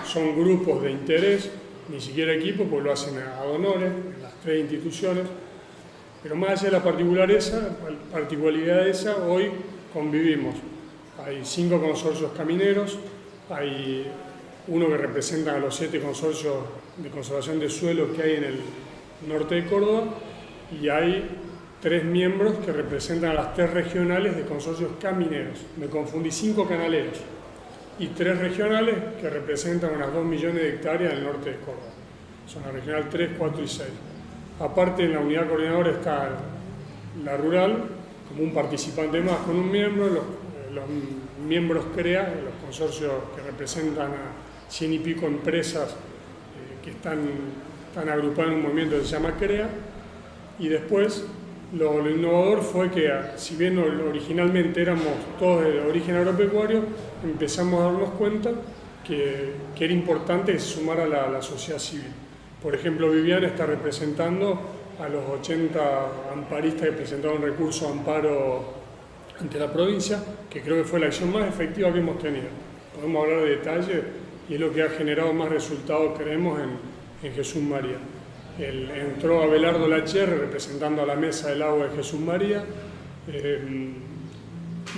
son grupos de interés, ni siquiera equipos, porque lo hacen a honores, en las 3 instituciones. Pero más allá de la particularidad esa, hoy convivimos. Hay 5 consorcios camineros, hay uno que representa a los 7 consorcios de conservación de suelo que hay en el norte de Córdoba, y hay 3 miembros que representan a las 3 regionales de consorcios camineros. Me confundí, 5 canaleros y 3 regionales que representan unas 2 millones de hectáreas en el norte de Córdoba. Son la regional 3, 4 y 6. Aparte, en la unidad coordinadora está la rural, como un participante más con un miembro, los miembros CREA, los consorcios que representan a 100 y pico empresas que están agrupadas en un movimiento que se llama CREA, y después lo innovador fue que, si bien originalmente éramos todos de origen agropecuario, empezamos a darnos cuenta que era importante que se sumara la sociedad civil. Por ejemplo, Viviana está representando a los 80 amparistas que presentaron recurso de amparo ante la provincia, que creo que fue la acción más efectiva que hemos tenido. Podemos hablar de detalle y es lo que ha generado más resultados, creemos, en Jesús María. Entró Abelardo Lacherre representando a la Mesa del Agua de Jesús María,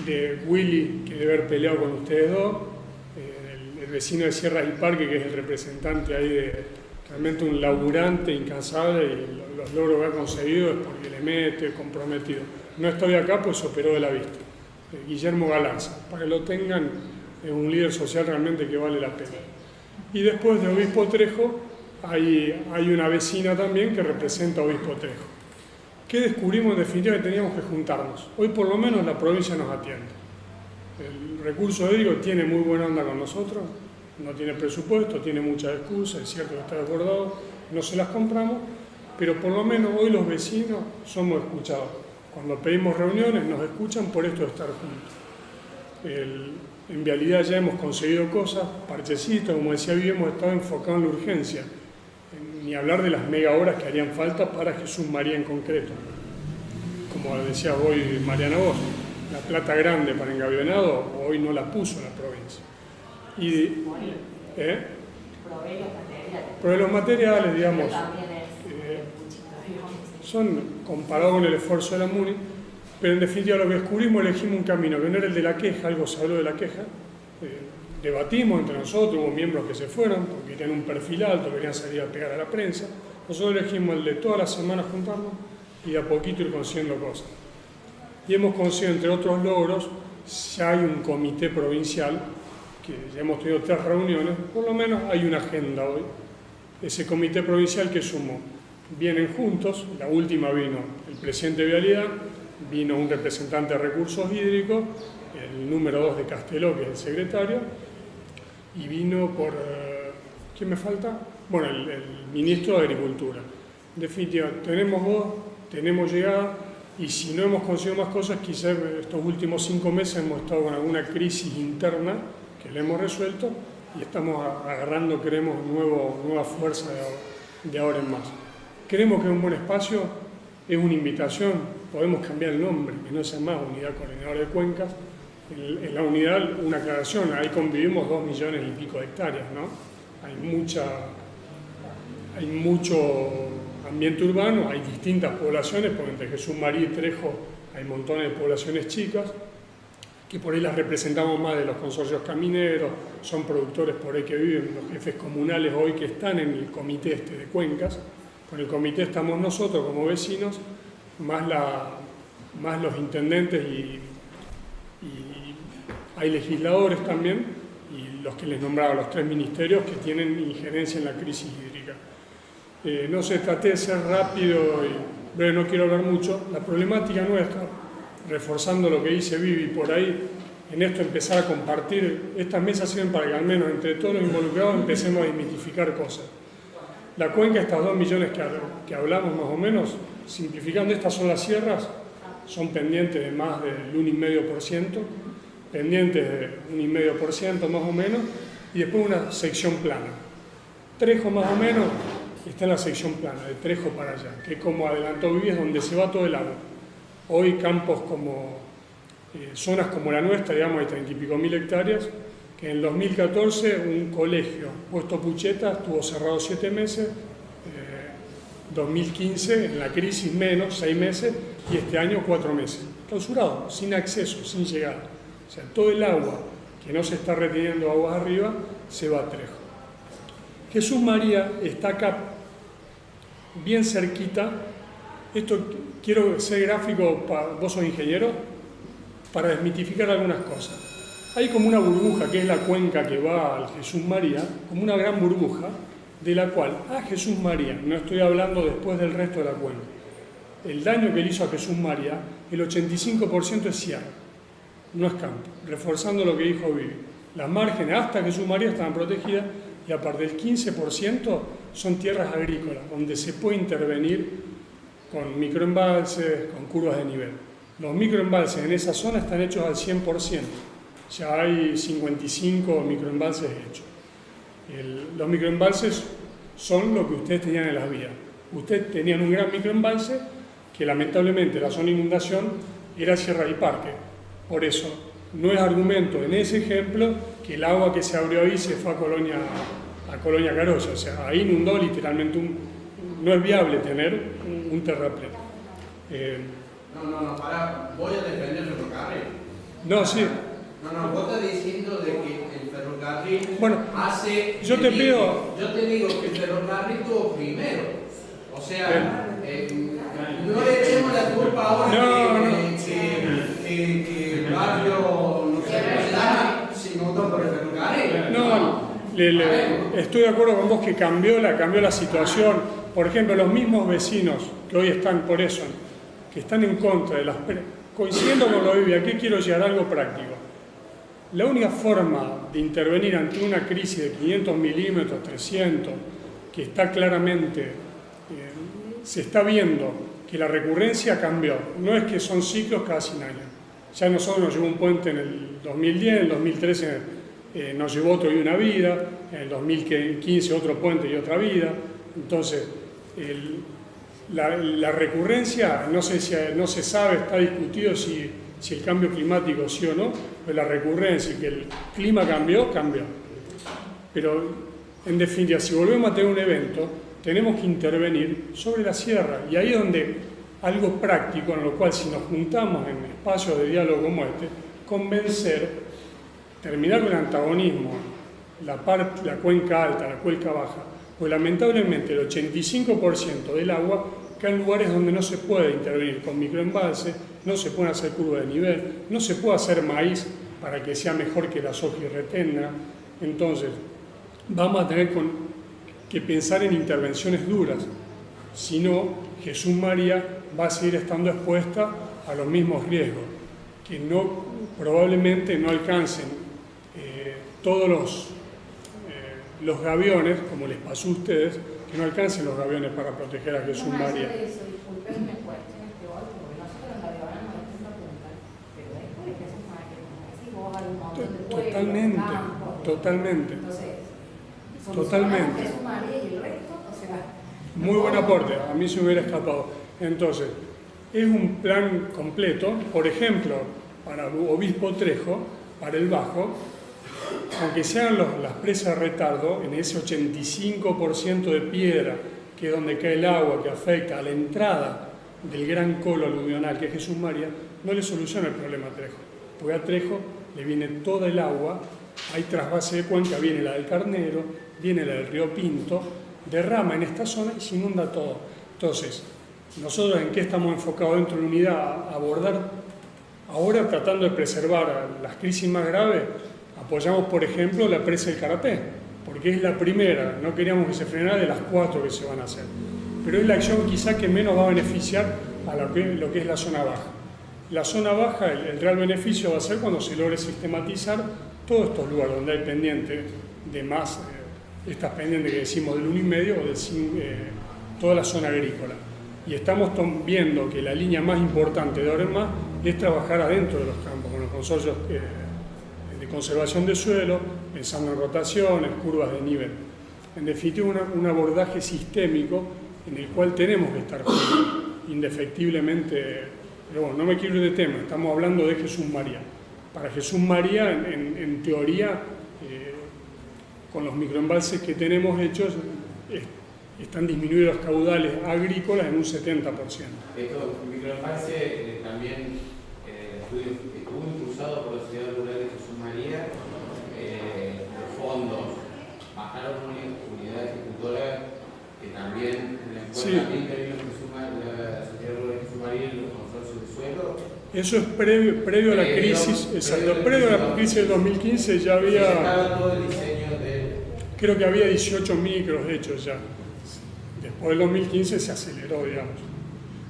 de Willy, que debe haber peleado con ustedes dos, el vecino de Sierras y Parque, que es el representante ahí realmente un laburante incansable y los logros que ha conseguido es porque le mete, comprometido. No estoy acá, pues se operó de la vista. Guillermo Galarza, para que lo tengan, es un líder social realmente que vale la pena. Y después de Obispo Trejo hay una vecina también que representa a Obispo Trejo. ¿Qué descubrimos en definitiva? Que teníamos que juntarnos. Hoy por lo menos la provincia nos atiende. El recurso hídrico tiene muy buena onda con nosotros, no tiene presupuesto, tiene muchas excusas, es cierto que está desbordado, no se las compramos, pero por lo menos hoy los vecinos somos escuchados. Cuando pedimos reuniones nos escuchan por esto de estar juntos. En vialidad ya hemos conseguido cosas, parchecitos, como decía Vivi, hemos estado enfocados en la urgencia, ni hablar de las mega obras que harían falta para Jesús María en concreto. Como decía hoy Mariana Vos, la plata grande para Engavionado hoy no la puso la provincia. Provee los materiales, digamos, son comparados con el esfuerzo de la MUNI, pero en definitiva lo que descubrimos, elegimos un camino que no era el de la queja, algo se habló de la queja, debatimos entre nosotros, hubo miembros que se fueron porque querían un perfil alto, querían salir a pegar a la prensa. Nosotros elegimos el de todas las semanas juntarnos y de a poquito ir consiguiendo cosas. Y hemos conseguido, entre otros logros, ya hay un comité provincial, que ya hemos tenido 3 reuniones, por lo menos hay una agenda hoy. Ese comité provincial que sumó, vienen juntos, la última vino el presidente de Vialidad, vino un representante de recursos hídricos, el número 2 de Casteló, que es el secretario, y vino por, ¿quién me falta? Bueno, el ministro de Agricultura. En definitiva, tenemos voz, tenemos llegada, y si no hemos conseguido más cosas, quizás estos últimos 5 meses hemos estado con alguna crisis interna que la hemos resuelto y estamos agarrando, creemos, nueva fuerza de ahora en más. Creemos que es un buen espacio, es una invitación, podemos cambiar el nombre, que no sea más Unidad Coordinadora de Cuencas. En la unidad, una aclaración, ahí convivimos 2 millones y pico de hectáreas, ¿no? Hay mucho ambiente urbano, hay distintas poblaciones, porque entre Jesús María y Trejo hay montones de poblaciones chicas, que por ahí las representamos más de los consorcios camineros, son productores por ahí que viven, los jefes comunales hoy que están en el comité de Cuencas. Con el comité estamos nosotros como vecinos, más los intendentes y hay legisladores también, y los que les nombraba, los 3 ministerios que tienen injerencia en la crisis hídrica. No sé, traté de ser rápido y breve, no quiero hablar mucho. La problemática nuestra, reforzando lo que dice Vivi por ahí, en esto empezar a compartir, estas mesas sirven para que al menos entre todos los involucrados empecemos a desmitificar cosas. La cuenca, estas 2 millones que hablamos más o menos, simplificando, estas son las sierras, son pendientes de más del 1,5%, pendientes de 1,5% más o menos, y después una sección plana. Trejo más o menos está en la sección plana, de Trejo para allá, que como adelantó Vivi es donde se va todo el agua. Hoy campos como, zonas como la nuestra, digamos, de 30 y pico mil hectáreas, que en el 2014 un colegio, Puesto Pucheta, estuvo cerrado 7 meses, 2015 en la crisis menos, 6 meses, y este año 4 meses. Clausurado, sin acceso, sin llegada. O sea, todo el agua que no se está reteniendo aguas arriba se va a Trejo. Jesús María está acá, bien cerquita. Esto quiero ser gráfico, vos sos ingeniero, para desmitificar algunas cosas. Hay como una burbuja, que es la cuenca que va al Jesús María, como una gran burbuja, de la cual a Jesús María, no estoy hablando después del resto de la cuenca, el daño que le hizo a Jesús María, el 85% es sierra, no es campo, reforzando lo que dijo Vivi. Las márgenes hasta Jesús María estaban protegidas y aparte del 15% son tierras agrícolas, donde se puede intervenir con microembalses, con curvas de nivel. Los microembalses en esa zona están hechos al 100%. Ya hay 55 microembalses hechos. Los microembalses son lo que ustedes tenían en las vías. Ustedes tenían un gran microembalse que lamentablemente la zona de inundación era Sierra y Parque. Por eso no es argumento en ese ejemplo que el agua que se abrió ahí se fue a Colonia Carolla. O sea, ahí inundó literalmente no es viable tener un terraplén. No, pará, voy a defender el ferrocarril. No, sí. No, vos estás diciendo de que el ferrocarril hace... Yo te pido... Yo te digo que el ferrocarril tuvo primero. O sea, no le echemos la culpa ahora que el barrio no se llama sin votar por el ferrocarril. No, estoy de acuerdo con vos que cambió la situación. Por ejemplo, los mismos vecinos que hoy están por eso, que están en contra de las... Coincidiendo con lo de Vivi, aquí quiero llegar a algo práctico. La única forma de intervenir ante una crisis de 500 milímetros, 300, que está claramente, se está viendo que la recurrencia cambió. No es que son ciclos cada 100 años. Ya nosotros nos llevó un puente en el 2010, en el 2013 nos llevó otro y una vida, en el 2015 otro puente y otra vida. Entonces, la recurrencia no se sabe, está discutido si el cambio climático sí o no, pero la recurrencia, que el clima cambió. Pero, en definitiva, si volvemos a tener un evento, tenemos que intervenir sobre la sierra. Y ahí es donde algo práctico, en lo cual si nos juntamos en espacios de diálogo como este, convencer, terminar con el antagonismo, la cuenca alta, la cuenca baja, pues lamentablemente el 85% del agua cae en lugares donde no se puede intervenir con microembalses, no se puede hacer curva de nivel, no se puede hacer maíz para que sea mejor que la soja y retenga. Entonces, vamos a tener que pensar en intervenciones duras, si no, Jesús María va a seguir estando expuesta a los mismos riesgos, que probablemente no alcancen todos los gaviones, como les pasó a ustedes, que no alcancen los gaviones para proteger a Jesús María. Totalmente. Muy buen aporte, a mí se me hubiera escapado. Entonces, es un plan completo, por ejemplo, para Obispo Trejo, para el Bajo, aunque sean las presas de retardo, en ese 85% de piedra, que es donde cae el agua, que afecta a la entrada del gran colo aluvional que es Jesús María, no le soluciona el problema a Trejo, porque a Trejo le viene toda el agua, hay trasvase de cuenca, viene la del Carnero, viene la del río Pinto, derrama en esta zona y se inunda todo. Entonces, nosotros en qué estamos enfocados dentro de la unidad, a abordar, ahora tratando de preservar las crisis más graves, apoyamos por ejemplo la presa del Carapé, porque es la primera, no queríamos que se frenara de las 4 que se van a hacer, pero es la acción quizá que menos va a beneficiar a lo que es la zona baja. La zona baja, el real beneficio va a ser cuando se logre sistematizar todos estos lugares donde hay pendientes de más, estas pendientes que decimos del 1,5 o del toda la zona agrícola. Y estamos viendo que la línea más importante de ahora en más es trabajar adentro de los campos, con los consorcios de conservación de suelo, pensando en rotaciones, curvas de nivel. En definitiva, un abordaje sistémico en el cual tenemos que estar juntos, indefectiblemente. Pero bueno, no me quiero ir de tema, estamos hablando de Jesús María. Para Jesús María, en teoría, con los microembalses que tenemos hechos, están disminuidos los caudales agrícolas en un 70%. Estos microembalses también, el estudio estuvo impulsado por la Sociedad Rural de Jesús María, los fondos, bajaron unidades ejecutoras que también en la escuela también intervino la Sociedad Rural de Jesús María en los consorcios de suelo. Eso es previo a la crisis, exacto, previo a la crisis del 2015 ya había... Estaba todo el diseño de... Creo que había 18 micros hechos ya. Después del 2015 se aceleró, digamos.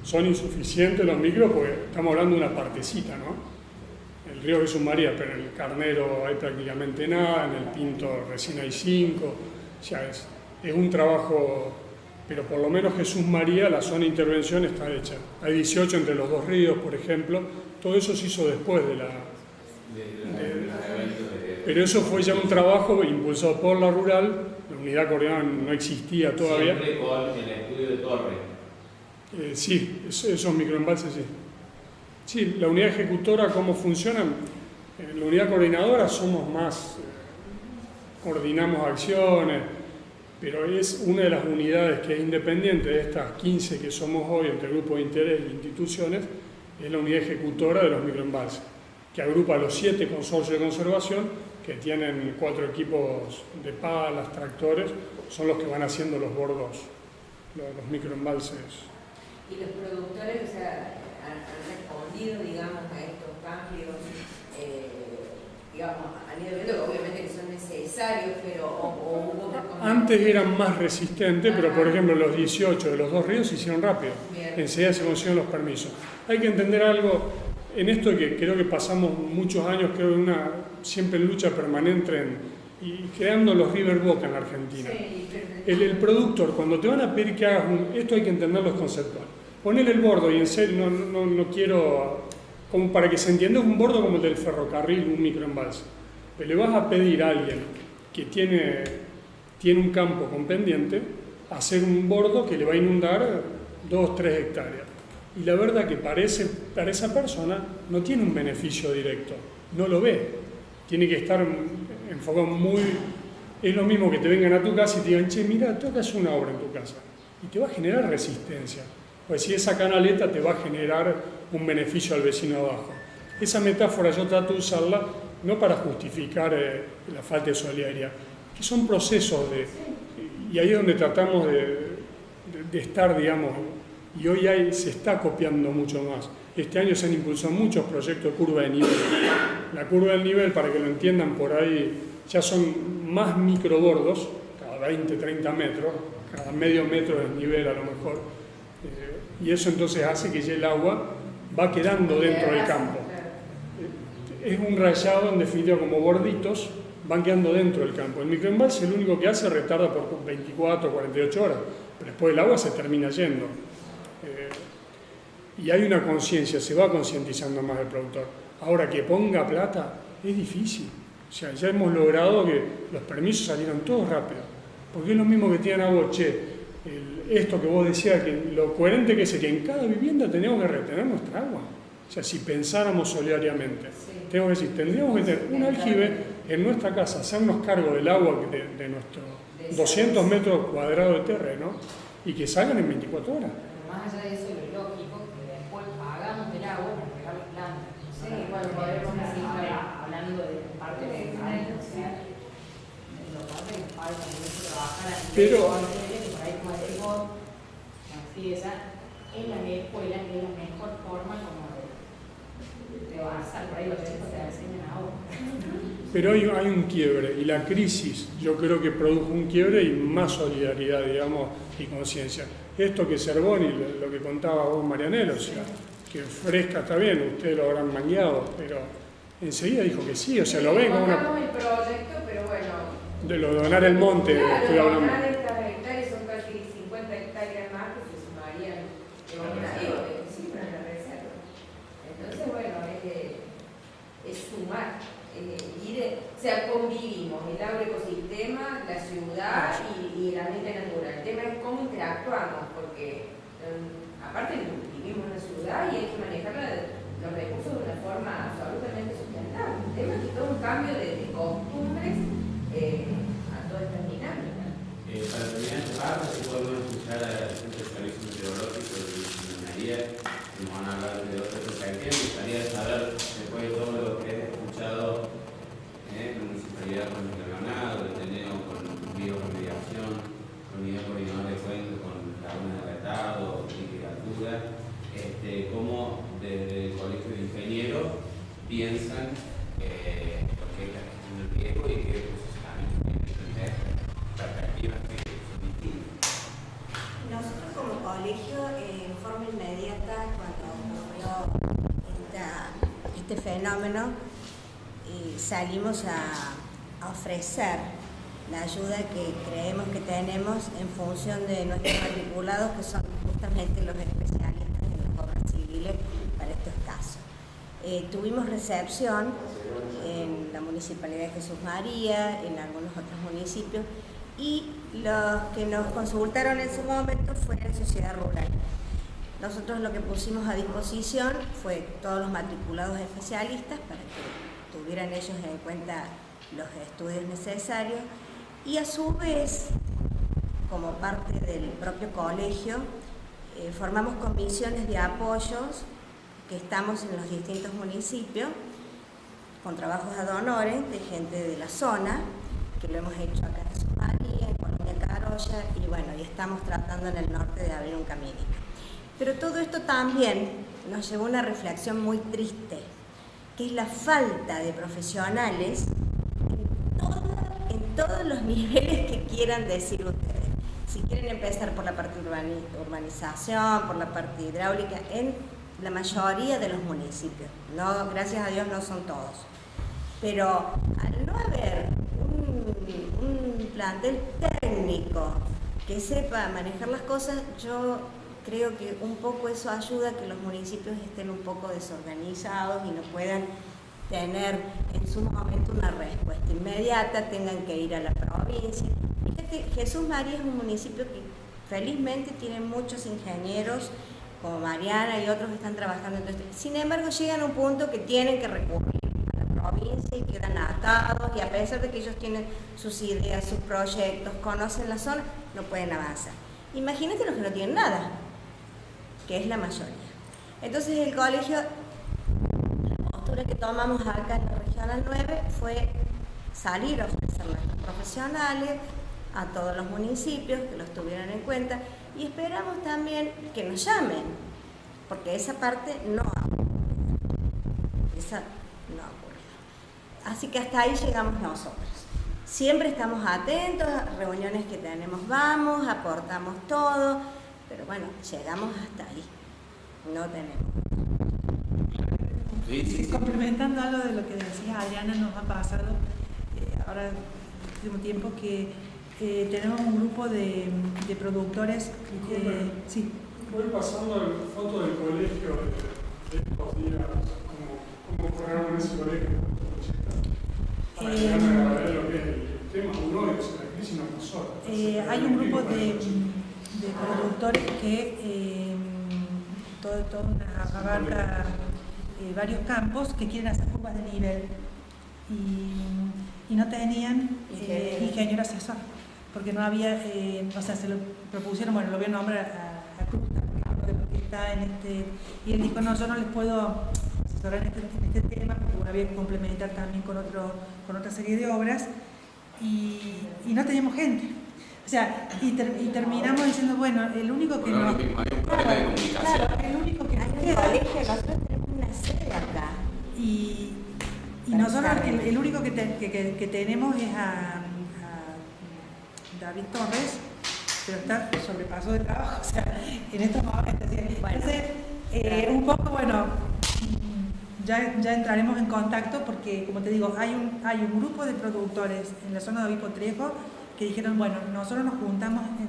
Son insuficientes los micros porque estamos hablando de una partecita, ¿no? El río Jesús María, pero en el Carnero hay prácticamente nada, en el Pinto recién hay 5, ya es un trabajo, pero por lo menos Jesús María, la zona de intervención está hecha. Hay 18 entre los dos ríos, por ejemplo, todo eso se hizo después de la... Pero eso fue ya un trabajo impulsado por la rural, la unidad coordinada no existía todavía. Siempre con el estudio de Torre. Sí, esos microembalses sí. Sí, la unidad ejecutora, ¿cómo funciona? La unidad coordinadora somos más, coordinamos acciones, pero es una de las unidades que es independiente de estas 15 que somos hoy entre grupos de interés e instituciones, es la unidad ejecutora de los microembalses, que agrupa los 7 consorcios de conservación que tienen 4 equipos de palas, tractores, son los que van haciendo los bordos, los microembalses. Y los productores, o sea, han respondido, digamos, a estos cambios, digamos, han ido viendo que obviamente que son necesarios, pero o hubo una... Antes eran más resistentes, pero por ejemplo los 18 de los 2 ríos se hicieron rápido. Bien. Enseguida se consiguieron los permisos. Hay que entender algo en esto que creo que pasamos muchos años, creo en una siempre en lucha permanente y creando los riverboat en la Argentina. Sí, El productor, cuando te van a pedir que hagas esto hay que entenderlo, es conceptual. Ponele el bordo, y en serio no quiero, como para que se entienda, es un bordo como el del ferrocarril, un microembalse. Pero le vas a pedir a alguien que tiene un campo con pendiente, hacer un bordo que le va a inundar 2-3 hectáreas. Y la verdad que para esa persona no tiene un beneficio directo, no lo ve. Tiene que estar enfocado muy... Es lo mismo que te vengan a tu casa y te digan, che, mira, tengo que hacer una obra en tu casa. Y te va a generar resistencia. Pues si esa canaleta te va a generar un beneficio al vecino abajo. Esa metáfora yo trato de usarla no para justificar la falta de solidaridad, que son procesos y ahí es donde tratamos de estar, digamos, y hoy se está copiando mucho más. Este año se han impulsado muchos proyectos de curva de nivel. La curva del nivel, para que lo entiendan por ahí, ya son más microbordos, cada 20-30 metros, cada medio metro de nivel a lo mejor. Y eso entonces hace que ya el agua va quedando dentro del campo. Es un rayado, en definitiva, como borditos, van quedando dentro del campo. El microembalse lo único que hace retarda por 24 o 48 horas, pero después el agua se termina yendo. Y hay una conciencia, se va concientizando más el productor. Ahora, que ponga plata es difícil. O sea, ya hemos logrado que los permisos salieron todos rápido. Porque es lo mismo que tienen agua, esto que vos decías, que lo coherente que es que en cada vivienda tenemos que retener nuestra agua. O sea, si pensáramos solidariamente, tengo que decir, tendríamos que tener un aljibe en nuestra casa, hacernos cargo del agua de nuestros 200 metros cuadrados de terreno y que salgan en 24 horas. Más allá de eso, lo lógico que después pagamos del agua para regar las plantas. Sí, igual podemos decir, hablando de parte de lo que falta mucho trabajar a nivel Pero que por ahí como decís vos, en las escuelas es la mejor forma como de avanzar, por ahí los chicos te enseñan ahora. Pero hay un quiebre y la crisis yo creo que produjo un quiebre y más solidaridad, digamos, y conciencia. Esto que Cervoni, lo que contaba vos, Marianela, o sea, que Fresca está bien, ustedes lo habrán mangueado, pero enseguida dijo que sí, o sea, lo ven como una... el proyecto, pero bueno... De lo de donar el monte, estoy hablando. Donar estas hectáreas son casi 50 hectáreas más que se sumarían en la reserva. Entonces, bueno, es sumar. O sea, convivimos el agroecosistema, la ciudad y el ambiente natural. El tema es cómo interactuamos, porque aparte vivimos en una ciudad y hay que manejar los recursos de una forma absolutamente sustentable. El tema es que todo un cambio de costumbres a toda esta dinámica. Para terminar esta parte, si podemos escuchar a la gente del Servicio Meteorológico de Ingeniería, que nos van a hablar de otra perspectiva. Me gustaría saber, después de todo lo que he escuchado, con municipalidad con el Leonardo, de Teneo con bioremediación, con unidad coordinadora de fuentes, con Laguna de Retado, literatura, cómo desde el Colegio de Ingenieros piensan lo que es la gestión del riesgo y qué posicionamiento tienen perspectivas que son distintas. Nosotros como colegio, en forma inmediata, cuando ocurrió este fenómeno, salimos a ofrecer la ayuda que creemos que tenemos en función de nuestros matriculados, que son justamente los especialistas en las obras civiles para estos casos. Tuvimos recepción en la Municipalidad de Jesús María, en algunos otros municipios, y los que nos consultaron en ese momento fue la sociedad rural. Nosotros lo que pusimos a disposición fue todos los matriculados especialistas para que tuvieran ellos en cuenta los estudios necesarios y a su vez, como parte del propio colegio, formamos comisiones de apoyos que estamos en los distintos municipios con trabajos ad honorem de gente de la zona, que lo hemos hecho acá en Jesús María, en Colonia Carolla, y bueno, y estamos tratando en el norte de abrir un caminito. Pero todo esto también nos llevó a una reflexión muy triste, que es la falta de profesionales en todos los niveles que quieran decir ustedes. Si quieren empezar por la parte urbanización, por la parte hidráulica, en la mayoría de los municipios, no, gracias a Dios no son todos, pero al no haber un plantel técnico que sepa manejar las cosas, yo creo que un poco eso ayuda a que los municipios estén un poco desorganizados y no puedan tener en su momento una respuesta inmediata, tengan que ir a la provincia. Fíjate, Jesús María es un municipio que felizmente tiene muchos ingenieros, como Mariana y otros que están trabajando en esto. Sin embargo, llegan a un punto que tienen que recurrir a la provincia y quedan atados, y a pesar de que ellos tienen sus ideas, sus proyectos, conocen la zona, no pueden avanzar. Imagínate los que no tienen nada, que es la mayoría. Entonces el colegio, la postura que tomamos acá en la Regional 9 fue salir a ofrecer nuestros profesionales a todos los municipios, que los tuvieran en cuenta, y esperamos también que nos llamen, porque esa parte no ha ocurrido. Así que hasta ahí llegamos nosotros. Siempre estamos atentos, a reuniones que tenemos vamos, aportamos todo, pero bueno, llegamos hasta ahí, no tenemos. Complementando algo de lo que decía Adriana, nos ha pasado ahora en el último tiempo que tenemos un grupo de productores. Sí. Voy pasando la foto del colegio de estos días, cómo corrieron ese colegio. Para que vean a ver lo que es el tema, uno es la crisis no pasó. Hay un grupo de productores que todo abarca varios campos que quieren hacer curvas de nivel y no tenían ingeniero asesor, porque no había, o sea, se lo propusieron, bueno, lo voy a nombrar a Cruz, porque está en este, y él dijo, no, yo no les puedo asesorar en este tema, porque bueno, había que complementar también con otra serie de obras, y no teníamos gente. O sea, y terminamos diciendo, bueno, el único que no... Hay un problema de comunicación. Claro, el único que hay un colegio, nosotros tenemos una sede acá. Y nosotros el único que tenemos es a David Torres, pero está sobrepaso de trabajo, o sea, en estos momentos. Entonces, un poco, bueno, ya entraremos en contacto porque, como te digo, hay un grupo de productores en la zona de Obispo Trejo que dijeron, bueno, nosotros nos juntamos en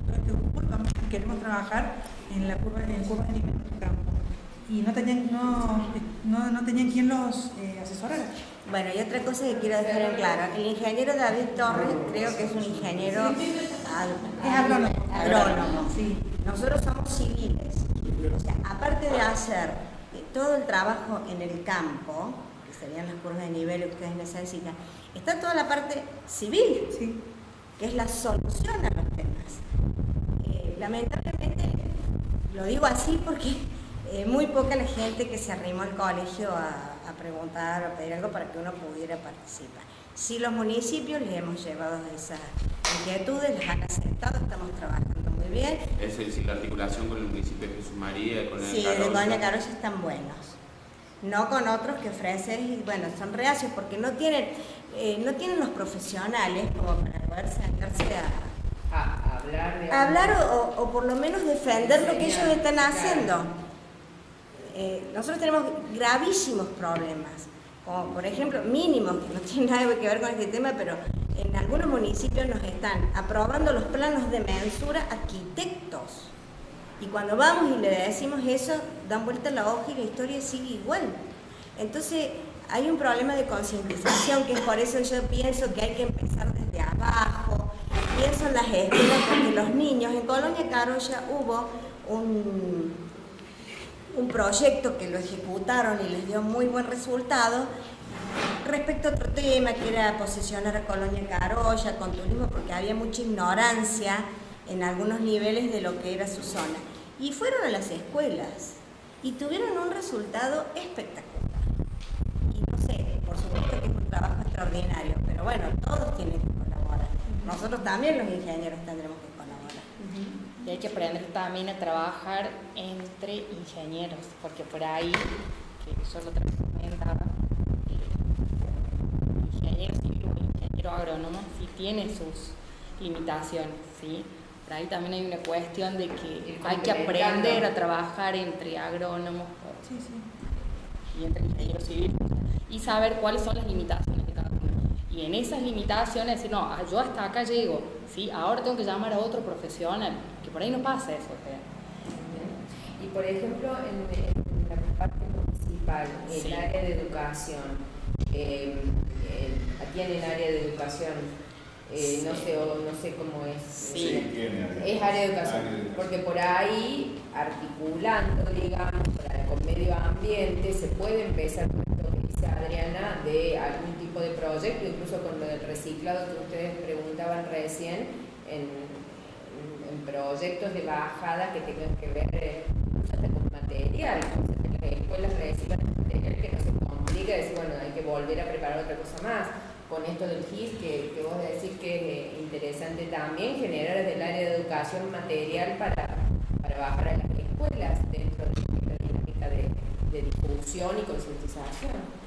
todo este grupo y queremos trabajar en curvas de nivel de campo. Y no tenían quien los asesorara. Bueno, y otra cosa que quiero dejar en claro, el ingeniero David Torres creo que es un ingeniero agrónomo. Sí. Nosotros somos civiles. O sea, aparte de hacer todo el trabajo en el campo, que serían las curvas de nivel que ustedes necesitan, está toda la parte civil, que es la solución a los temas. Lamentablemente, lo digo así porque muy poca la gente que se arrimó al colegio a preguntar o a pedir algo para que uno pudiera participar. Sí, los municipios les hemos llevado esas inquietudes, las han aceptado, estamos trabajando muy bien. Es decir, la articulación con el municipio de Jesús María, con el Sí, de Colonia Carolla están buenos. No con otros que ofrecen, bueno, son reacios porque no tienen los profesionales como para poder sentarse a hablar o por lo menos defender lo que ellos están haciendo. Nosotros tenemos gravísimos problemas, como por ejemplo, mínimos, que no tienen nada que ver con este tema, pero en algunos municipios nos están aprobando los planos de mensura arquitectos. Y cuando vamos y le decimos eso, dan vuelta la hoja y la historia sigue igual. Entonces, hay un problema de concientización, que es por eso yo pienso que hay que empezar desde abajo. Pienso en las escuelas, porque los niños, en Colonia Carolla hubo un proyecto que lo ejecutaron y les dio muy buen resultado respecto a otro tema, que era posicionar a Colonia Carolla con turismo, porque había mucha ignorancia en algunos niveles de lo que era su zona. Y fueron a las escuelas y tuvieron un resultado espectacular. Y no sé, extraordinario, pero bueno, todos tienen que colaborar. Nosotros también los ingenieros tendremos que colaborar. Y hay que aprender también a trabajar entre ingenieros, porque por ahí, que yo lo comentaba, el ingeniero civil o el ingeniero agrónomo sí tiene sus limitaciones, ¿sí? Por ahí también hay una cuestión de que hay que aprender a trabajar entre agrónomos y entre ingenieros civiles y saber cuáles son las limitaciones de cada uno. Y en esas limitaciones decir, no, yo hasta acá llego, ¿sí? Ahora tengo que llamar a otro profesional, que por ahí no pasa eso. Y por ejemplo, en la parte municipal, el área de educación, tienen área de educación. No sé cómo es. Sí, tiene área. Es área de educación. Porque por ahí, articulando, digamos, con medio ambiente, se puede empezar con esto que dice Adriana, de algún tipo de proyecto, incluso con lo del reciclado que ustedes preguntaban recién, en proyectos de bajada que tengan que ver hasta con material. Entonces, las escuelas reciclan material que no se complica, decir, bueno, hay que volver a preparar otra cosa más. Con esto del GIS, que vos decís que es interesante también, generar desde el área de educación material para bajar a las escuelas dentro de esta dinámica de difusión y concientización.